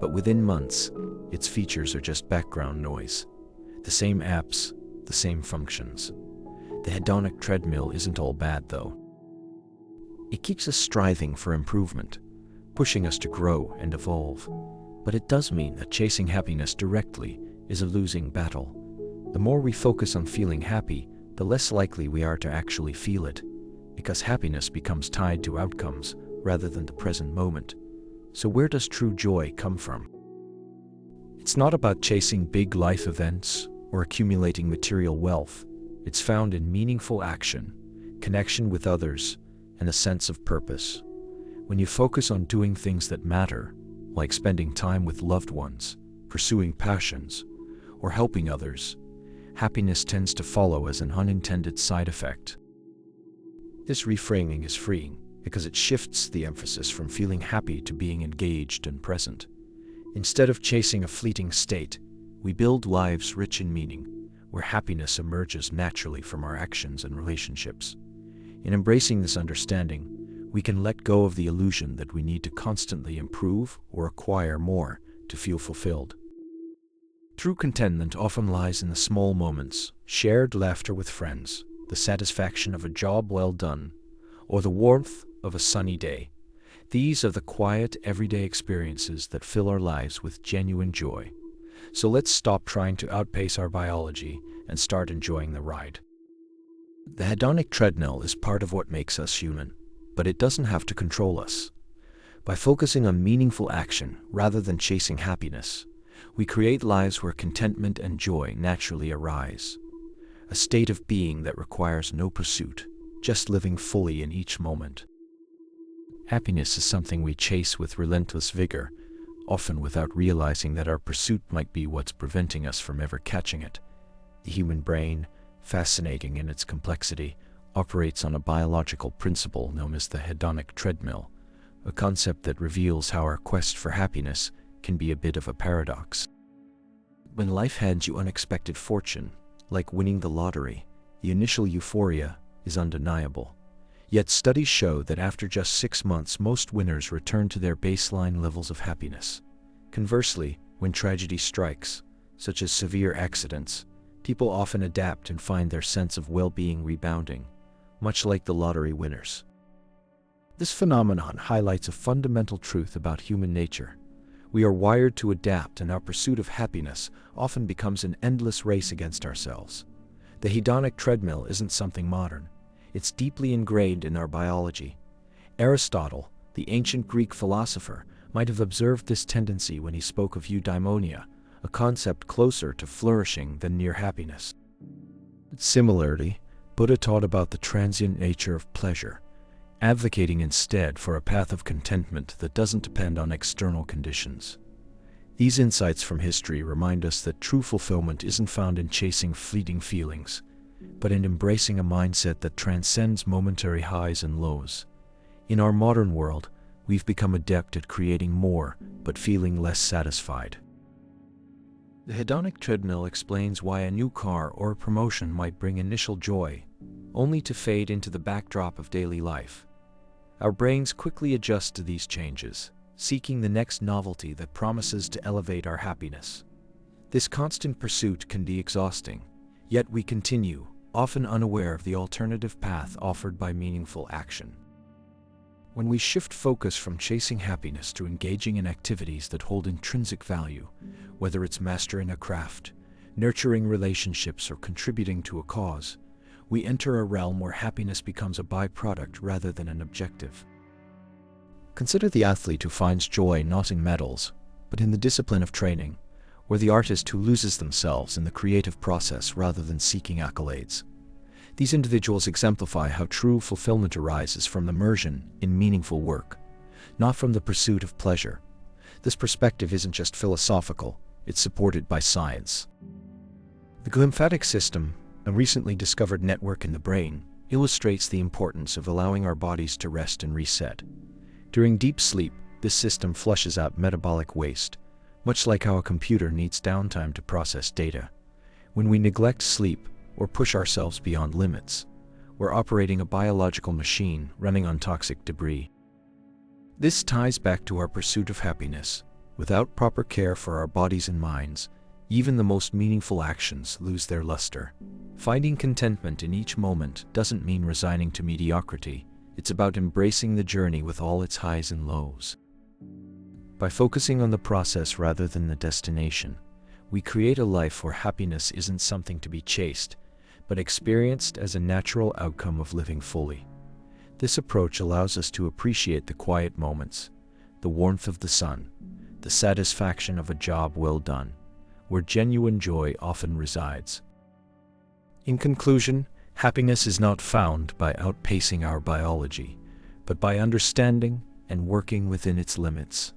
but within months, its features are just background noise. The same apps, the same functions. The hedonic treadmill isn't all bad, though. It keeps us striving for improvement, pushing us to grow and evolve. But it does mean that chasing happiness directly is a losing battle. The more we focus on feeling happy, the less likely we are to actually feel it, because happiness becomes tied to outcomes rather than the present moment. So where does true joy come from? It's not about chasing big life events or accumulating material wealth. It's found in meaningful action, connection with others, and a sense of purpose. When you focus on doing things that matter, like spending time with loved ones, pursuing passions, or helping others, happiness tends to follow as an unintended side effect. This reframing is freeing because it shifts the emphasis from feeling happy to being engaged and present. Instead of chasing a fleeting state, we build lives rich in meaning, where happiness emerges naturally from our actions and relationships. In embracing this understanding, we can let go of the illusion that we need to constantly improve or acquire more to feel fulfilled. True contentment often lies in the small moments, shared laughter with friends, the satisfaction of a job well done, or the warmth of a sunny day. These are the quiet, everyday experiences that fill our lives with genuine joy. So let's stop trying to outpace our biology and start enjoying the ride. The hedonic treadmill is part of what makes us human, but it doesn't have to control us. By focusing on meaningful action rather than chasing happiness, we create lives where contentment and joy naturally arise. A state of being that requires no pursuit, just living fully in each moment. Happiness is something we chase with relentless vigor, often without realizing that our pursuit might be what's preventing us from ever catching it. The human brain, fascinating in its complexity, operates on a biological principle known as the hedonic treadmill, a concept that reveals how our quest for happiness can be a bit of a paradox. When life hands you unexpected fortune, like winning the lottery, the initial euphoria is undeniable. Yet studies show that after just 6 months, most winners return to their baseline levels of happiness. Conversely, when tragedy strikes, such as severe accidents, people often adapt and find their sense of well-being rebounding, much like the lottery winners. This phenomenon highlights a fundamental truth about human nature. We are wired to adapt, and our pursuit of happiness often becomes an endless race against ourselves. The hedonic treadmill isn't something modern. It's deeply ingrained in our biology. Aristotle, the ancient Greek philosopher, might have observed this tendency when he spoke of eudaimonia, a concept closer to flourishing than near happiness. Similarly, Buddha taught about the transient nature of pleasure, advocating instead for a path of contentment that doesn't depend on external conditions. These insights from history remind us that true fulfillment isn't found in chasing fleeting feelings, but in embracing a mindset that transcends momentary highs and lows. In our modern world, we've become adept at creating more, but feeling less satisfied. The hedonic treadmill explains why a new car or a promotion might bring initial joy, only to fade into the backdrop of daily life. Our brains quickly adjust to these changes, seeking the next novelty that promises to elevate our happiness. This constant pursuit can be exhausting, yet we continue, often unaware of the alternative path offered by meaningful action. When we shift focus from chasing happiness to engaging in activities that hold intrinsic value, whether it's mastering a craft, nurturing relationships, or contributing to a cause, we enter a realm where happiness becomes a byproduct rather than an objective. Consider the athlete who finds joy not in medals, but in the discipline of training, or the artist who loses themselves in the creative process rather than seeking accolades. These individuals exemplify how true fulfillment arises from immersion in meaningful work, not from the pursuit of pleasure. This perspective isn't just philosophical, it's supported by science. The glymphatic system, a recently discovered network in the brain, illustrates the importance of allowing our bodies to rest and reset. During deep sleep, this system flushes out metabolic waste, much like how a computer needs downtime to process data. When we neglect sleep or push ourselves beyond limits, we're operating a biological machine running on toxic debris. This ties back to our pursuit of happiness. Without proper care for our bodies and minds, even the most meaningful actions lose their luster. Finding contentment in each moment doesn't mean resigning to mediocrity. It's about embracing the journey with all its highs and lows. By focusing on the process rather than the destination, we create a life where happiness isn't something to be chased, but experienced as a natural outcome of living fully. This approach allows us to appreciate the quiet moments, the warmth of the sun, the satisfaction of a job well done, where genuine joy often resides. In conclusion, happiness is not found by outpacing our biology, but by understanding and working within its limits.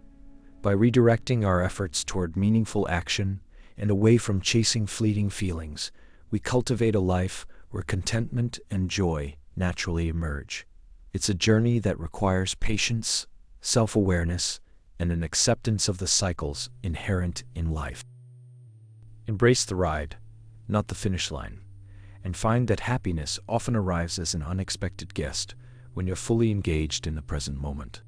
By redirecting our efforts toward meaningful action and away from chasing fleeting feelings, we cultivate a life where contentment and joy naturally emerge. It's a journey that requires patience, self-awareness, and an acceptance of the cycles inherent in life. Embrace the ride, not the finish line, and find that happiness often arrives as an unexpected guest when you're fully engaged in the present moment.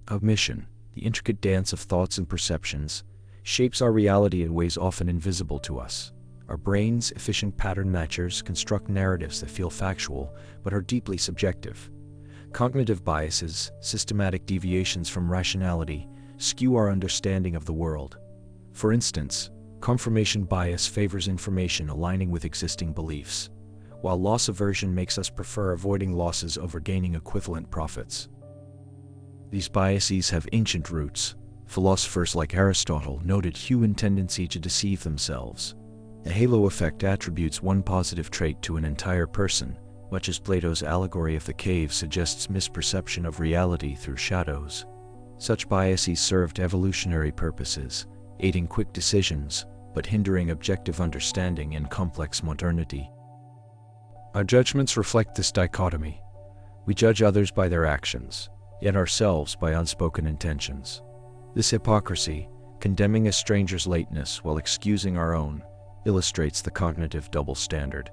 Our mission, the intricate dance of thoughts and perceptions, shapes our reality in ways often invisible to us. Our brains, efficient pattern matchers, construct narratives that feel factual but are deeply subjective. Cognitive biases, systematic deviations from rationality, skew our understanding of the world. For instance, confirmation bias favors information aligning with existing beliefs, while loss aversion makes us prefer avoiding losses over gaining equivalent profits. These biases have ancient roots. Philosophers like Aristotle noted human tendency to deceive themselves. A halo effect attributes one positive trait to an entire person, much as Plato's allegory of the cave suggests misperception of reality through shadows. Such biases served evolutionary purposes, aiding quick decisions, but hindering objective understanding in complex modernity. Our judgments reflect this dichotomy. We judge others by their actions, yet ourselves by unspoken intentions. This hypocrisy, condemning a stranger's lateness while excusing our own, illustrates the cognitive double standard.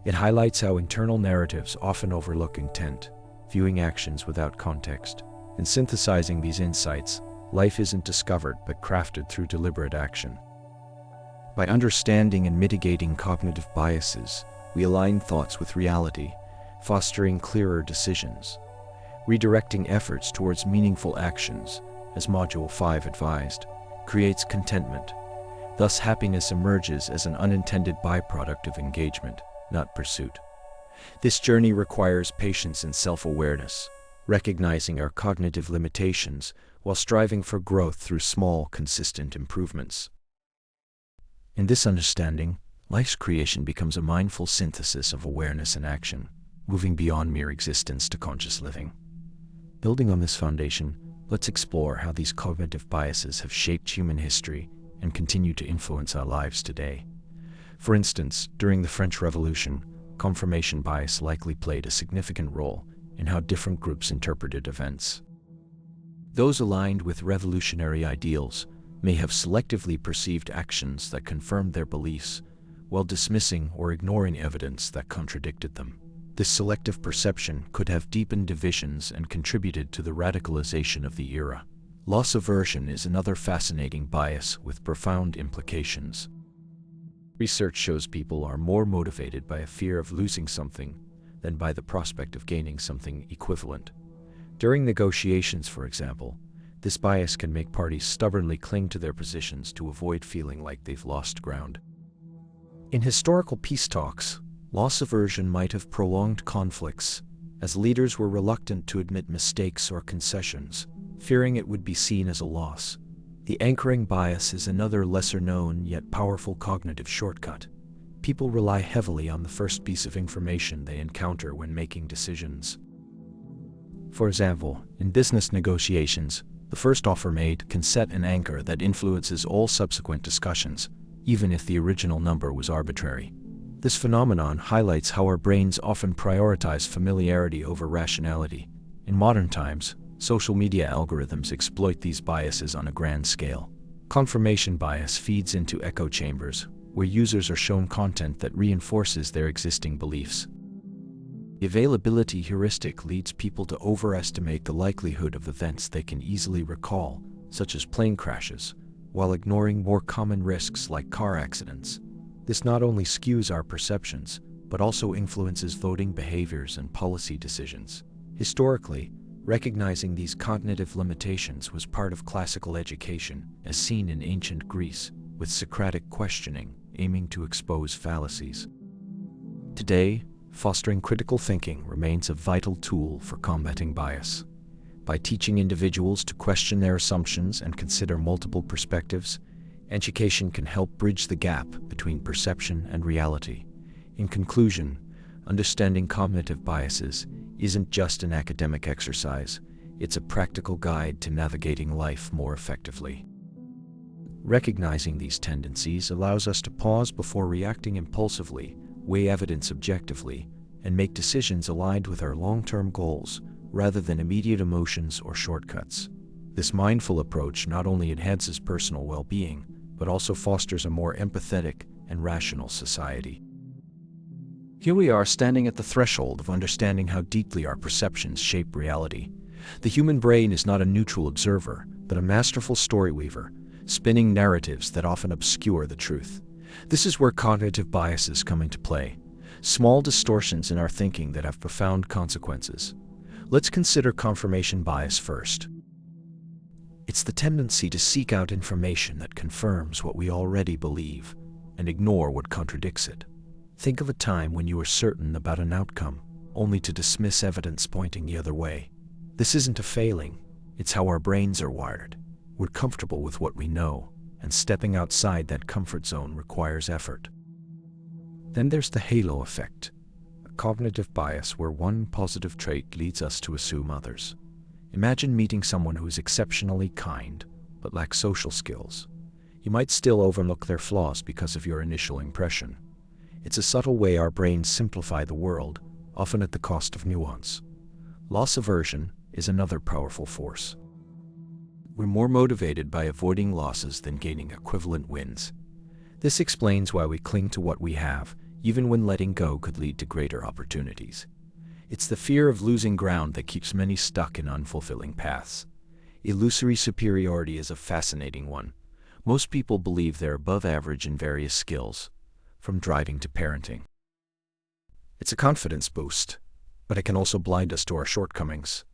It highlights how internal narratives often overlook intent, viewing actions without context. In synthesizing these insights, life isn't discovered but crafted through deliberate action. By understanding and mitigating cognitive biases, we align thoughts with reality, fostering clearer decisions. Redirecting efforts towards meaningful actions, as Module 5 advised, creates contentment. Thus, happiness emerges as an unintended byproduct of engagement, not pursuit. This journey requires patience and self-awareness, recognizing our cognitive limitations while striving for growth through small, consistent improvements. In this understanding, life's creation becomes a mindful synthesis of awareness and action, moving beyond mere existence to conscious living. Building on this foundation, let's explore how these cognitive biases have shaped human history and continue to influence our lives today. For instance, during the French Revolution, confirmation bias likely played a significant role in how different groups interpreted events. Those aligned with revolutionary ideals may have selectively perceived actions that confirmed their beliefs, while dismissing or ignoring evidence that contradicted them. This selective perception could have deepened divisions and contributed to the radicalization of the era. Loss aversion is another fascinating bias with profound implications. Research shows people are more motivated by a fear of losing something than by the prospect of gaining something equivalent. During negotiations, for example, this bias can make parties stubbornly cling to their positions to avoid feeling like they've lost ground. In historical peace talks, loss aversion might have prolonged conflicts, as leaders were reluctant to admit mistakes or concessions, fearing it would be seen as a loss. The anchoring bias is another lesser-known yet powerful cognitive shortcut. People rely heavily on the first piece of information they encounter when making decisions. For example, in business negotiations, the first offer made can set an anchor that influences all subsequent discussions, even if the original number was arbitrary. This phenomenon highlights how our brains often prioritize familiarity over rationality. In modern times, social media algorithms exploit these biases on a grand scale. Confirmation bias feeds into echo chambers, where users are shown content that reinforces their existing beliefs. The availability heuristic leads people to overestimate the likelihood of events they can easily recall, such as plane crashes, while ignoring more common risks like car accidents. This not only skews our perceptions, but also influences voting behaviors and policy decisions. Historically, recognizing these cognitive limitations was part of classical education, as seen in ancient Greece, with Socratic questioning aiming to expose fallacies. Today, fostering critical thinking remains a vital tool for combating bias. By teaching individuals to question their assumptions and consider multiple perspectives, education can help bridge the gap between perception and reality. In conclusion, understanding cognitive biases isn't just an academic exercise, it's a practical guide to navigating life more effectively. Recognizing these tendencies allows us to pause before reacting impulsively, weigh evidence objectively, and make decisions aligned with our long-term goals, rather than immediate emotions or shortcuts. This mindful approach not only enhances personal well-being, but also fosters a more empathetic and rational society. Here we are standing at the threshold of understanding how deeply our perceptions shape reality. The human brain is not a neutral observer, but a masterful story weaver, spinning narratives that often obscure the truth. This is where cognitive biases come into play, small distortions in our thinking that have profound consequences. Let's consider confirmation bias first. It's the tendency to seek out information that confirms what we already believe and ignore what contradicts it. Think of a time when you were certain about an outcome, only to dismiss evidence pointing the other way. This isn't a failing, it's how our brains are wired. We're comfortable with what we know, and stepping outside that comfort zone requires effort. Then there's the halo effect, a cognitive bias where one positive trait leads us to assume others. Imagine meeting someone who is exceptionally kind, but lacks social skills. You might still overlook their flaws because of your initial impression. It's a subtle way our brains simplify the world, often at the cost of nuance. Loss aversion is another powerful force. We're more motivated by avoiding losses than gaining equivalent wins. This explains why we cling to what we have, even when letting go could lead to greater opportunities. It's the fear of losing ground that keeps many stuck in unfulfilling paths. Illusory superiority is a fascinating one. Most people believe they're above average in various skills, from driving to parenting. It's a confidence boost, but it can also blind us to our shortcomings.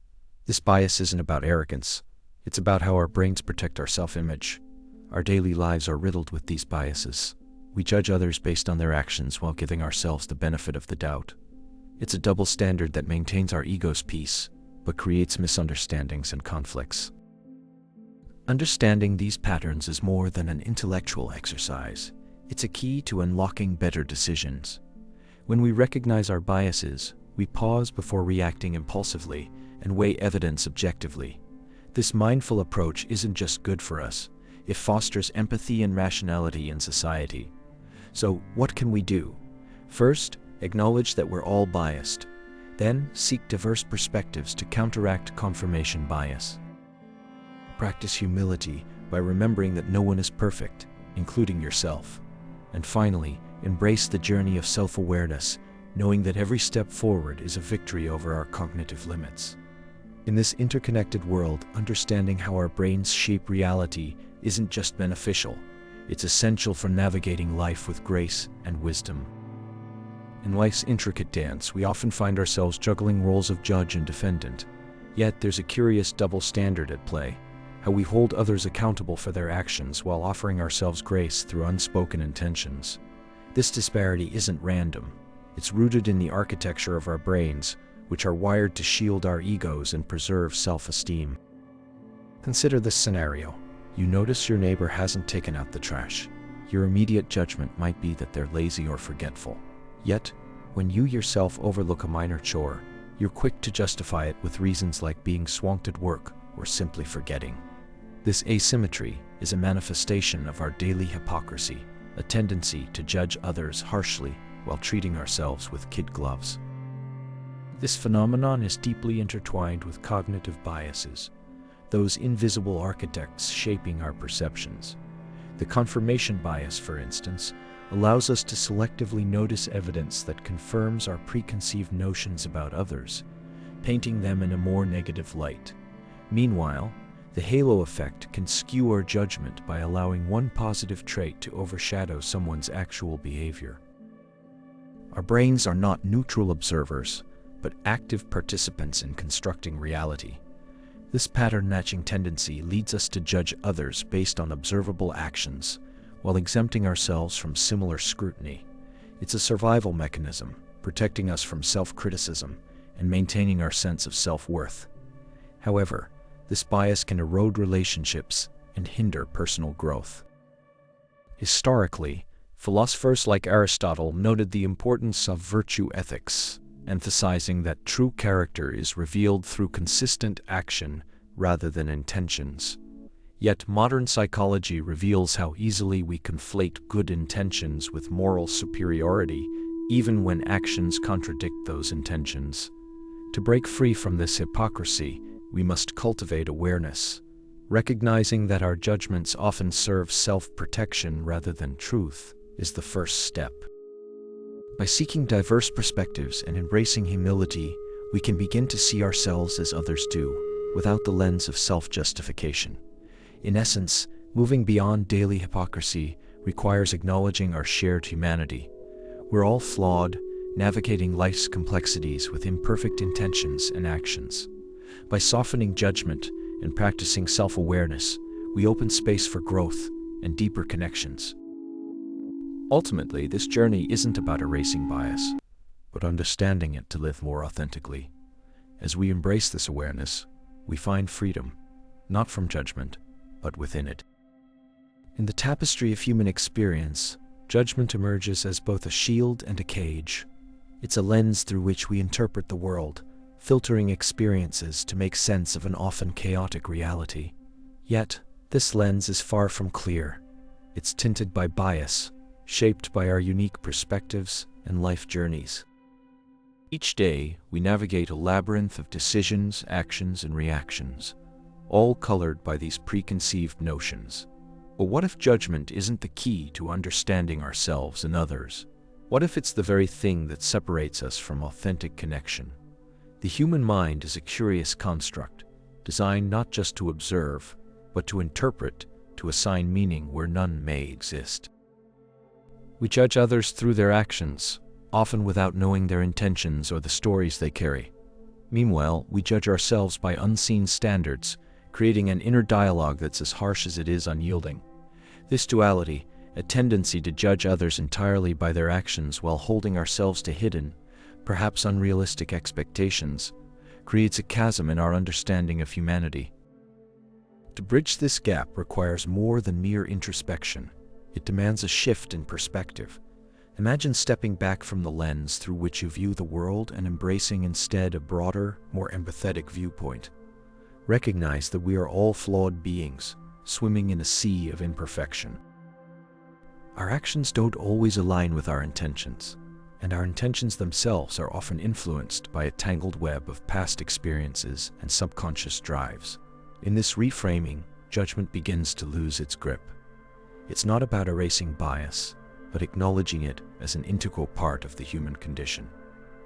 This bias isn't about arrogance. It's about how our brains protect our self-image. Our daily lives are riddled with these biases. We judge others based on their actions while giving ourselves the benefit of the doubt. It's a double standard that maintains our ego's peace, but creates misunderstandings and conflicts. Understanding these patterns is more than an intellectual exercise. It's a key to unlocking better decisions. When we recognize our biases, we pause before reacting impulsively and weigh evidence objectively. This mindful approach isn't just good for us, it fosters empathy and rationality in society. So, what can we do? First, acknowledge that we're all biased. Then, seek diverse perspectives to counteract confirmation bias. Practice humility by remembering that no one is perfect, including yourself. And finally, embrace the journey of self-awareness, knowing that every step forward is a victory over our cognitive limits. In this interconnected world, understanding how our brains shape reality isn't just beneficial, it's essential for navigating life with grace and wisdom. In life's intricate dance, we often find ourselves juggling roles of judge and defendant. Yet there's a curious double standard at play, how we hold others accountable for their actions while offering ourselves grace through unspoken intentions. This disparity isn't random. It's rooted in the architecture of our brains, which are wired to shield our egos and preserve self-esteem. Consider this scenario. You notice your neighbor hasn't taken out the trash. Your immediate judgment might be that they're lazy or forgetful. Yet, when you yourself overlook a minor chore, you're quick to justify it with reasons like being swamped at work or simply forgetting. This asymmetry is a manifestation of our daily hypocrisy, a tendency to judge others harshly while treating ourselves with kid gloves. This phenomenon is deeply intertwined with cognitive biases, those invisible architects shaping our perceptions. The confirmation bias, for instance, allows us to selectively notice evidence that confirms our preconceived notions about others, painting them in a more negative light. Meanwhile, The halo effect can skew our judgment by allowing one positive trait to overshadow someone's actual behavior. Our brains are not neutral observers, but active participants in constructing reality. This pattern-matching tendency leads us to judge others based on observable actions, while exempting ourselves from similar scrutiny. It's a survival mechanism, protecting us from self-criticism and maintaining our sense of self-worth. However, this bias can erode relationships and hinder personal growth. Historically, philosophers like Aristotle noted the importance of virtue ethics, emphasizing that true character is revealed through consistent action rather than intentions. Yet modern psychology reveals how easily we conflate good intentions with moral superiority, even when actions contradict those intentions. To break free from this hypocrisy, we must cultivate awareness, recognizing that our judgments often serve self-protection rather than truth is the first step. By seeking diverse perspectives and embracing humility, we can begin to see ourselves as others do, without the lens of self-justification. In essence, moving beyond daily hypocrisy requires acknowledging our shared humanity. We're all flawed, navigating life's complexities with imperfect intentions and actions. By softening judgment and practicing self-awareness, we open space for growth and deeper connections. Ultimately, this journey isn't about erasing bias, but understanding it to live more authentically. As we embrace this awareness, we find freedom, not from judgment, but within it. In the tapestry of human experience, judgment emerges as both a shield and a cage. It's a lens through which we interpret the world, filtering experiences to make sense of an often chaotic reality. Yet, this lens is far from clear. It's tinted by bias, shaped by our unique perspectives and life journeys. Each day, we navigate a labyrinth of decisions, actions, and reactions, all colored by these preconceived notions. But what if judgment isn't the key to understanding ourselves and others? What if it's the very thing that separates us from authentic connection? The human mind is a curious construct, designed not just to observe, but to interpret, to assign meaning where none may exist. We judge others through their actions, often without knowing their intentions or the stories they carry. Meanwhile, we judge ourselves by unseen standards, creating an inner dialogue that's as harsh as it is unyielding. This duality, a tendency to judge others entirely by their actions while holding ourselves to hidden, perhaps unrealistic expectations, creates a chasm in our understanding of humanity. To bridge this gap requires more than mere introspection. It demands a shift in perspective. Imagine stepping back from the lens through which you view the world and embracing instead a broader, more empathetic viewpoint. Recognize that we are all flawed beings, swimming in a sea of imperfection. Our actions don't always align with our intentions, and our intentions themselves are often influenced by a tangled web of past experiences and subconscious drives. In this reframing, judgment begins to lose its grip. It's not about erasing bias, but acknowledging it as an integral part of the human condition.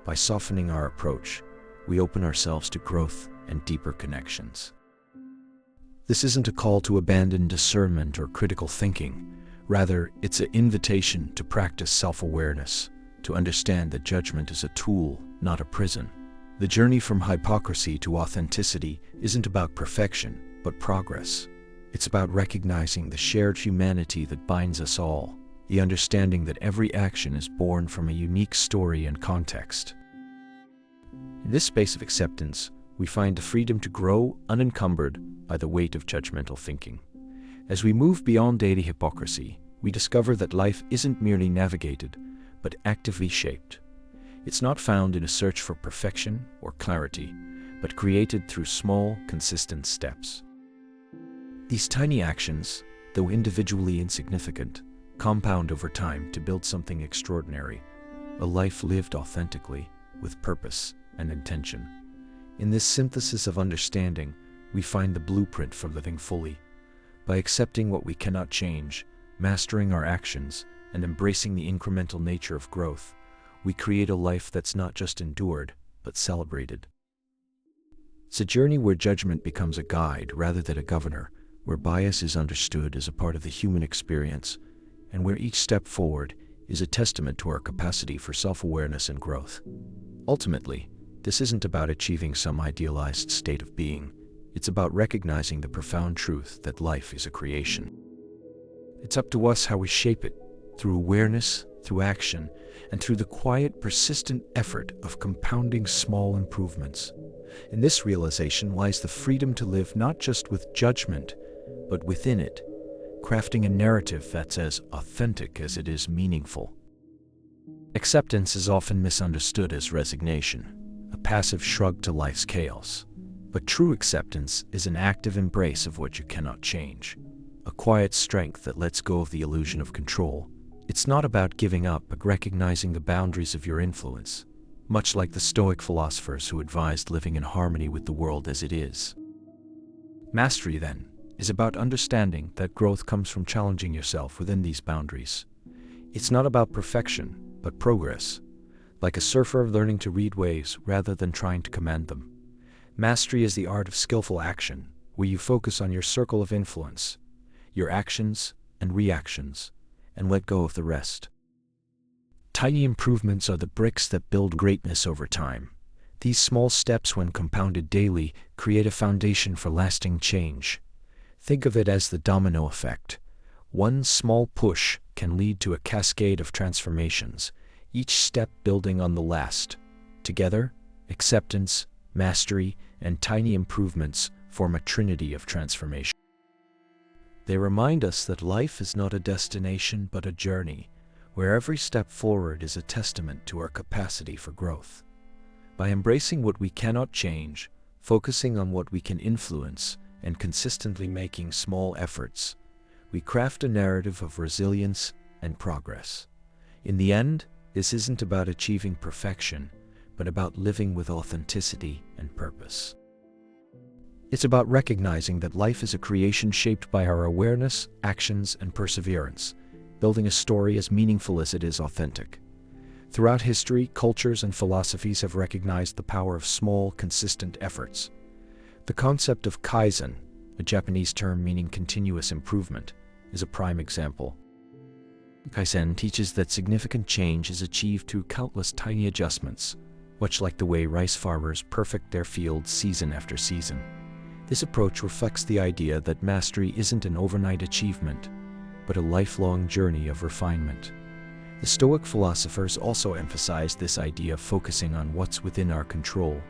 By softening our approach, we open ourselves to growth and deeper connections. This isn't a call to abandon discernment or critical thinking. Rather, it's an invitation to practice self-awareness, to understand that judgment is a tool, not a prison. The journey from hypocrisy to authenticity isn't about perfection, but progress. It's about recognizing the shared humanity that binds us all, the understanding that every action is born from a unique story and context. In this space of acceptance, we find the freedom to grow unencumbered by the weight of judgmental thinking. As we move beyond daily hypocrisy, we discover that life isn't merely navigated, but actively shaped. It's not found in a search for perfection or clarity, but created through small, consistent steps. These tiny actions, though individually insignificant, compound over time to build something extraordinary, a life lived authentically, with purpose and intention. In this synthesis of understanding, we find the blueprint for living fully. By accepting what we cannot change, mastering our actions, and embracing the incremental nature of growth, we create a life that's not just endured, but celebrated. It's a journey where judgment becomes a guide rather than a governor, where bias is understood as a part of the human experience, and where each step forward is a testament to our capacity for self-awareness and growth. Ultimately, this isn't about achieving some idealized state of being. It's about recognizing the profound truth that life is a creation. It's up to us how we shape it, through awareness, through action, and through the quiet, persistent effort of compounding small improvements. In this realization lies the freedom to live not just with judgment, but within it, crafting a narrative that's as authentic as it is meaningful. Acceptance is often misunderstood as resignation, a passive shrug to life's chaos. But true acceptance is an active embrace of what you cannot change, a quiet strength that lets go of the illusion of control. It's not about giving up, but recognizing the boundaries of your influence, much like the Stoic philosophers who advised living in harmony with the world as it is. Mastery, then, is about understanding that growth comes from challenging yourself within these boundaries. It's not about perfection, but progress, like a surfer learning to read waves rather than trying to command them. Mastery is the art of skillful action, where you focus on your circle of influence, your actions and reactions, and let go of the rest. Tiny improvements are the bricks that build greatness over time. These small steps, when compounded daily, create a foundation for lasting change. Think of it as the domino effect. One small push can lead to a cascade of transformations, each step building on the last. Together, acceptance, mastery, and tiny improvements form a trinity of transformation. They remind us that life is not a destination but a journey, where every step forward is a testament to our capacity for growth. By embracing what we cannot change, focusing on what we can influence, and consistently making small efforts, we craft a narrative of resilience and progress. In the end, this isn't about achieving perfection, but about living with authenticity and purpose. It's about recognizing that life is a creation shaped by our awareness, actions, and perseverance, building a story as meaningful as it is authentic. Throughout history, cultures and philosophies have recognized the power of small, consistent efforts. The concept of kaizen, a Japanese term meaning continuous improvement, is a prime example. Kaizen teaches that significant change is achieved through countless tiny adjustments, much like the way rice farmers perfect their fields season after season. This approach reflects the idea that mastery isn't an overnight achievement, but a lifelong journey of refinement. The Stoic philosophers also emphasized this idea of focusing on what's within our control.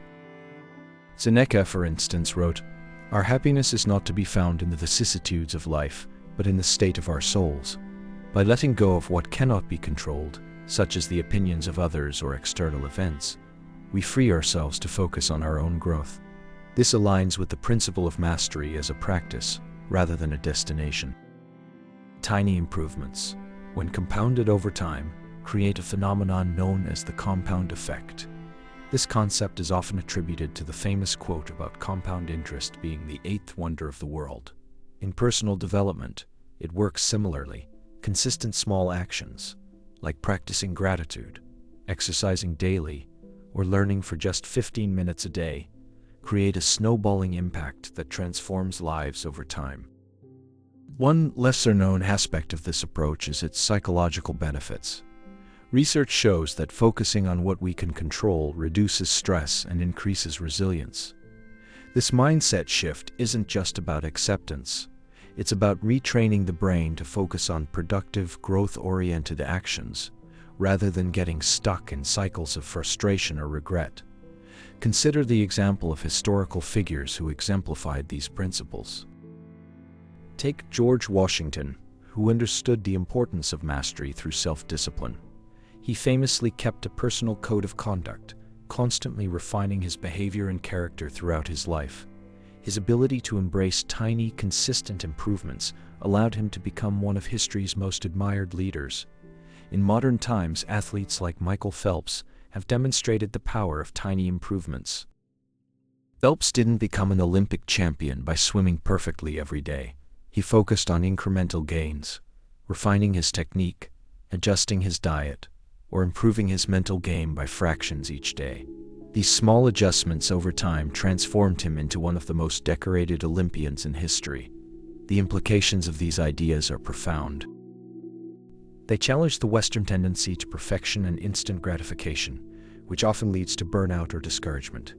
Seneca, for instance, wrote, "Our happiness is not to be found in the vicissitudes of life, but in the state of our souls." By letting go of what cannot be controlled, such as the opinions of others or external events, we free ourselves to focus on our own growth. This aligns with the principle of mastery as a practice, rather than a destination. Tiny improvements, when compounded over time, create a phenomenon known as the compound effect. This concept is often attributed to the famous quote about compound interest being the eighth wonder of the world. In personal development, it works similarly. Consistent small actions, like practicing gratitude, exercising daily, or learning for just 15 minutes a day, create a snowballing impact that transforms lives over time. One lesser-known aspect of this approach is its psychological benefits. Research shows that focusing on what we can control reduces stress and increases resilience. This mindset shift isn't just about acceptance. It's about retraining the brain to focus on productive, growth-oriented actions, rather than getting stuck in cycles of frustration or regret. Consider the example of historical figures who exemplified these principles. Take George Washington, who understood the importance of mastery through self-discipline. He famously kept a personal code of conduct, constantly refining his behavior and character throughout his life. His ability to embrace tiny, consistent improvements allowed him to become one of history's most admired leaders. In modern times, athletes like Michael Phelps have demonstrated the power of tiny improvements. Phelps didn't become an Olympic champion by swimming perfectly every day. He focused on incremental gains, refining his technique, adjusting his diet, or improving his mental game by fractions each day. These small adjustments over time transformed him into one of the most decorated Olympians in history. The implications of these ideas are profound. They challenge the Western tendency to perfection and instant gratification, which often leads to burnout or discouragement.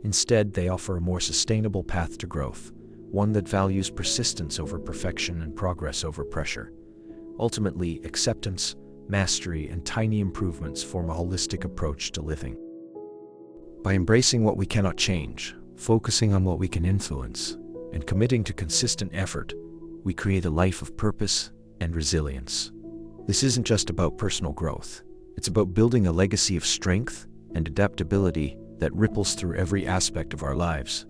Instead, they offer a more sustainable path to growth, one that values persistence over perfection and progress over pressure. Ultimately, acceptance, mastery, and tiny improvements form a holistic approach to living. By embracing what we cannot change, focusing on what we can influence, and committing to consistent effort, we create a life of purpose and resilience. This isn't just about personal growth. It's about building a legacy of strength and adaptability that ripples through every aspect of our lives.